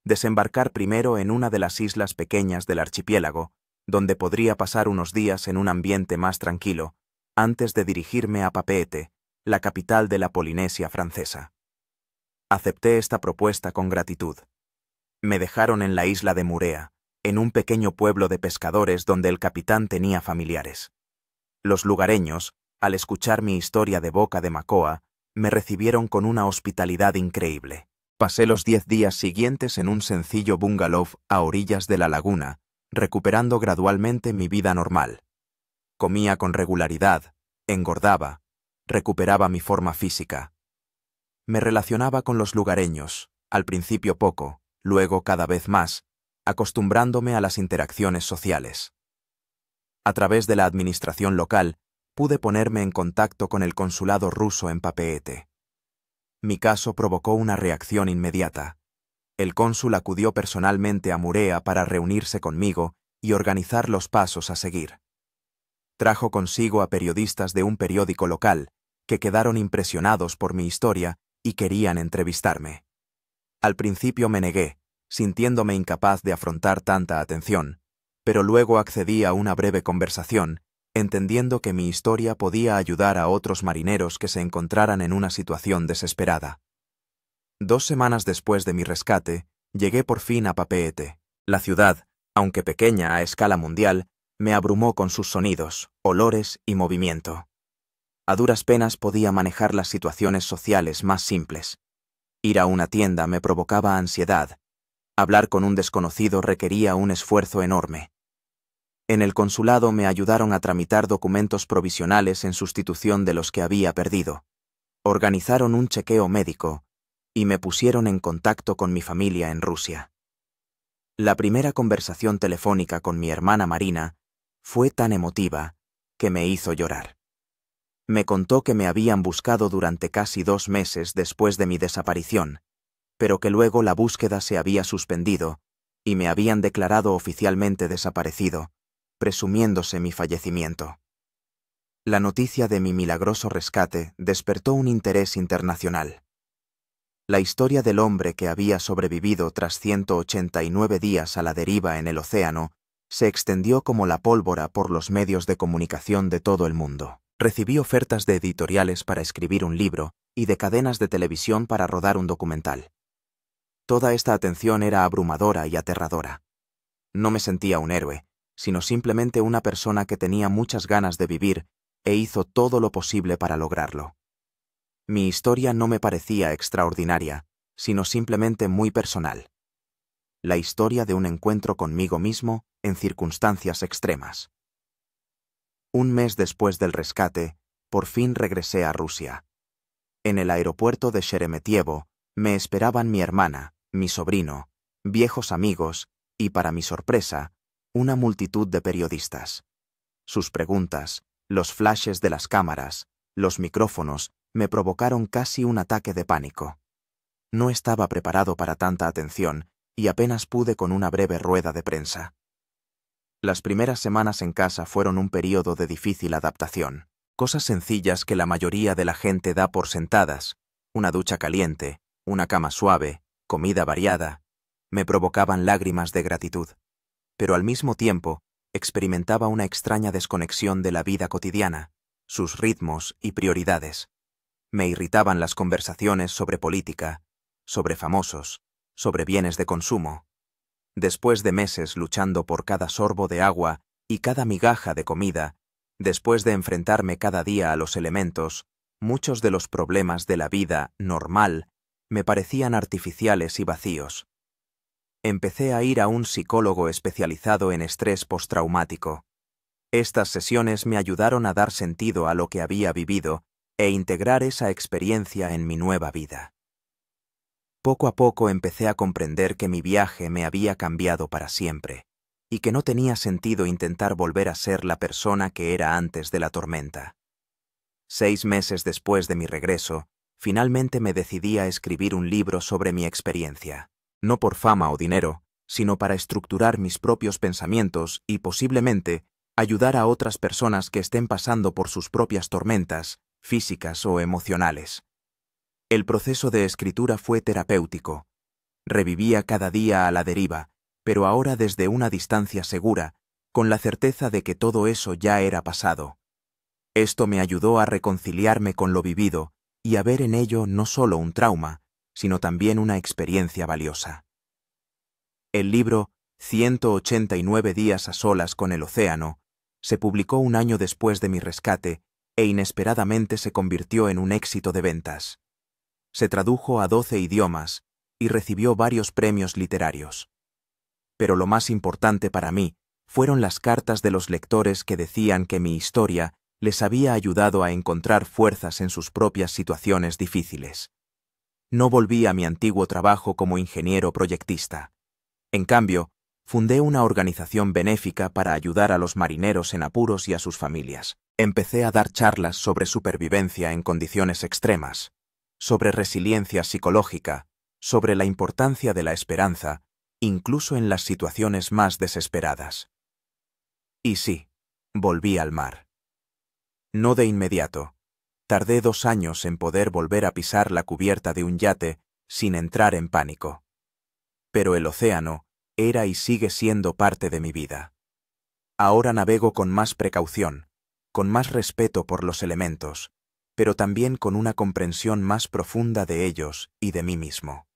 desembarcar primero en una de las islas pequeñas del archipiélago, donde podría pasar unos días en un ambiente más tranquilo, antes de dirigirme a Papeete, la capital de la Polinesia francesa. Acepté esta propuesta con gratitud. Me dejaron en la isla de Murea, en un pequeño pueblo de pescadores donde el capitán tenía familiares. Los lugareños, al escuchar mi historia de boca de Macoa, me recibieron con una hospitalidad increíble. Pasé los 10 días siguientes en un sencillo bungalow a orillas de la laguna, recuperando gradualmente mi vida normal. Comía con regularidad, engordaba, recuperaba mi forma física. Me relacionaba con los lugareños, al principio poco, luego cada vez más, acostumbrándome a las interacciones sociales. A través de la administración local, pude ponerme en contacto con el consulado ruso en Papeete. Mi caso provocó una reacción inmediata. El cónsul acudió personalmente a Murea para reunirse conmigo y organizar los pasos a seguir. Trajo consigo a periodistas de un periódico local, que quedaron impresionados por mi historia y querían entrevistarme. Al principio me negué, sintiéndome incapaz de afrontar tanta atención, pero luego accedí a una breve conversación, entendiendo que mi historia podía ayudar a otros marineros que se encontraran en una situación desesperada. 2 semanas después de mi rescate, llegué por fin a Papeete. La ciudad, aunque pequeña a escala mundial, me abrumó con sus sonidos, olores y movimiento. A duras penas podía manejar las situaciones sociales más simples. Ir a una tienda me provocaba ansiedad. Hablar con un desconocido requería un esfuerzo enorme. En el consulado me ayudaron a tramitar documentos provisionales en sustitución de los que había perdido. Organizaron un chequeo médico y me pusieron en contacto con mi familia en Rusia. La primera conversación telefónica con mi hermana Marina fue tan emotiva que me hizo llorar. Me contó que me habían buscado durante casi 2 meses después de mi desaparición, pero que luego la búsqueda se había suspendido y me habían declarado oficialmente desaparecido, presumiéndose mi fallecimiento. La noticia de mi milagroso rescate despertó un interés internacional. La historia del hombre que había sobrevivido tras 189 días a la deriva en el océano se extendió como la pólvora por los medios de comunicación de todo el mundo. Recibí ofertas de editoriales para escribir un libro y de cadenas de televisión para rodar un documental. Toda esta atención era abrumadora y aterradora. No me sentía un héroe, sino simplemente una persona que tenía muchas ganas de vivir e hizo todo lo posible para lograrlo. Mi historia no me parecía extraordinaria, sino simplemente muy personal. La historia de un encuentro conmigo mismo en circunstancias extremas. 1 mes después del rescate, por fin regresé a Rusia. En el aeropuerto de Sheremetyevo me esperaban mi hermana, mi sobrino, viejos amigos y, para mi sorpresa, una multitud de periodistas. Sus preguntas, los flashes de las cámaras, los micrófonos, me provocaron casi un ataque de pánico. No estaba preparado para tanta atención y apenas pude con una breve rueda de prensa. Las primeras semanas en casa fueron un período de difícil adaptación. Cosas sencillas que la mayoría de la gente da por sentadas, una ducha caliente, una cama suave, comida variada, me provocaban lágrimas de gratitud. Pero al mismo tiempo, experimentaba una extraña desconexión de la vida cotidiana, sus ritmos y prioridades. Me irritaban las conversaciones sobre política, sobre famosos, sobre bienes de consumo. Después de meses luchando por cada sorbo de agua y cada migaja de comida, después de enfrentarme cada día a los elementos, muchos de los problemas de la vida normal me parecían artificiales y vacíos. Empecé a ir a un psicólogo especializado en estrés postraumático. Estas sesiones me ayudaron a dar sentido a lo que había vivido e integrar esa experiencia en mi nueva vida. Poco a poco empecé a comprender que mi viaje me había cambiado para siempre, y que no tenía sentido intentar volver a ser la persona que era antes de la tormenta. 6 meses después de mi regreso, finalmente me decidí a escribir un libro sobre mi experiencia, no por fama o dinero, sino para estructurar mis propios pensamientos y, posiblemente, ayudar a otras personas que estén pasando por sus propias tormentas, físicas o emocionales. El proceso de escritura fue terapéutico. Revivía cada día a la deriva, pero ahora desde una distancia segura, con la certeza de que todo eso ya era pasado. Esto me ayudó a reconciliarme con lo vivido y a ver en ello no solo un trauma, sino también una experiencia valiosa. El libro 189 días a solas con el océano se publicó un año después de mi rescate e inesperadamente se convirtió en un éxito de ventas. Se tradujo a 12 idiomas y recibió varios premios literarios. Pero lo más importante para mí fueron las cartas de los lectores que decían que mi historia les había ayudado a encontrar fuerzas en sus propias situaciones difíciles. No volví a mi antiguo trabajo como ingeniero proyectista. En cambio, fundé una organización benéfica para ayudar a los marineros en apuros y a sus familias. Empecé a dar charlas sobre supervivencia en condiciones extremas, sobre resiliencia psicológica, sobre la importancia de la esperanza, incluso en las situaciones más desesperadas. Y sí, volví al mar. No de inmediato. Tardé 2 años en poder volver a pisar la cubierta de un yate sin entrar en pánico. Pero el océano era y sigue siendo parte de mi vida. Ahora navego con más precaución, con más respeto por los elementos, pero también con una comprensión más profunda de ellos y de mí mismo.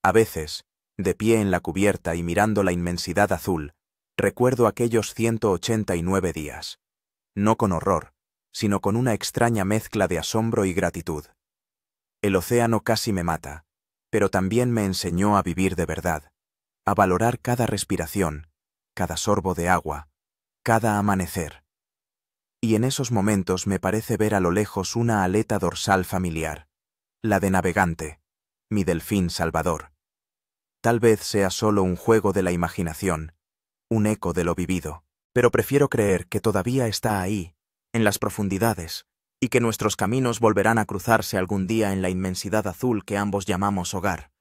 A veces, de pie en la cubierta y mirando la inmensidad azul, recuerdo aquellos 189 días, no con horror, sino con una extraña mezcla de asombro y gratitud. El océano casi me mata, pero también me enseñó a vivir de verdad, a valorar cada respiración, cada sorbo de agua, cada amanecer. Y en esos momentos me parece ver a lo lejos una aleta dorsal familiar, la de navegante, mi delfín salvador. Tal vez sea solo un juego de la imaginación, un eco de lo vivido, pero prefiero creer que todavía está ahí, en las profundidades, y que nuestros caminos volverán a cruzarse algún día en la inmensidad azul que ambos llamamos hogar.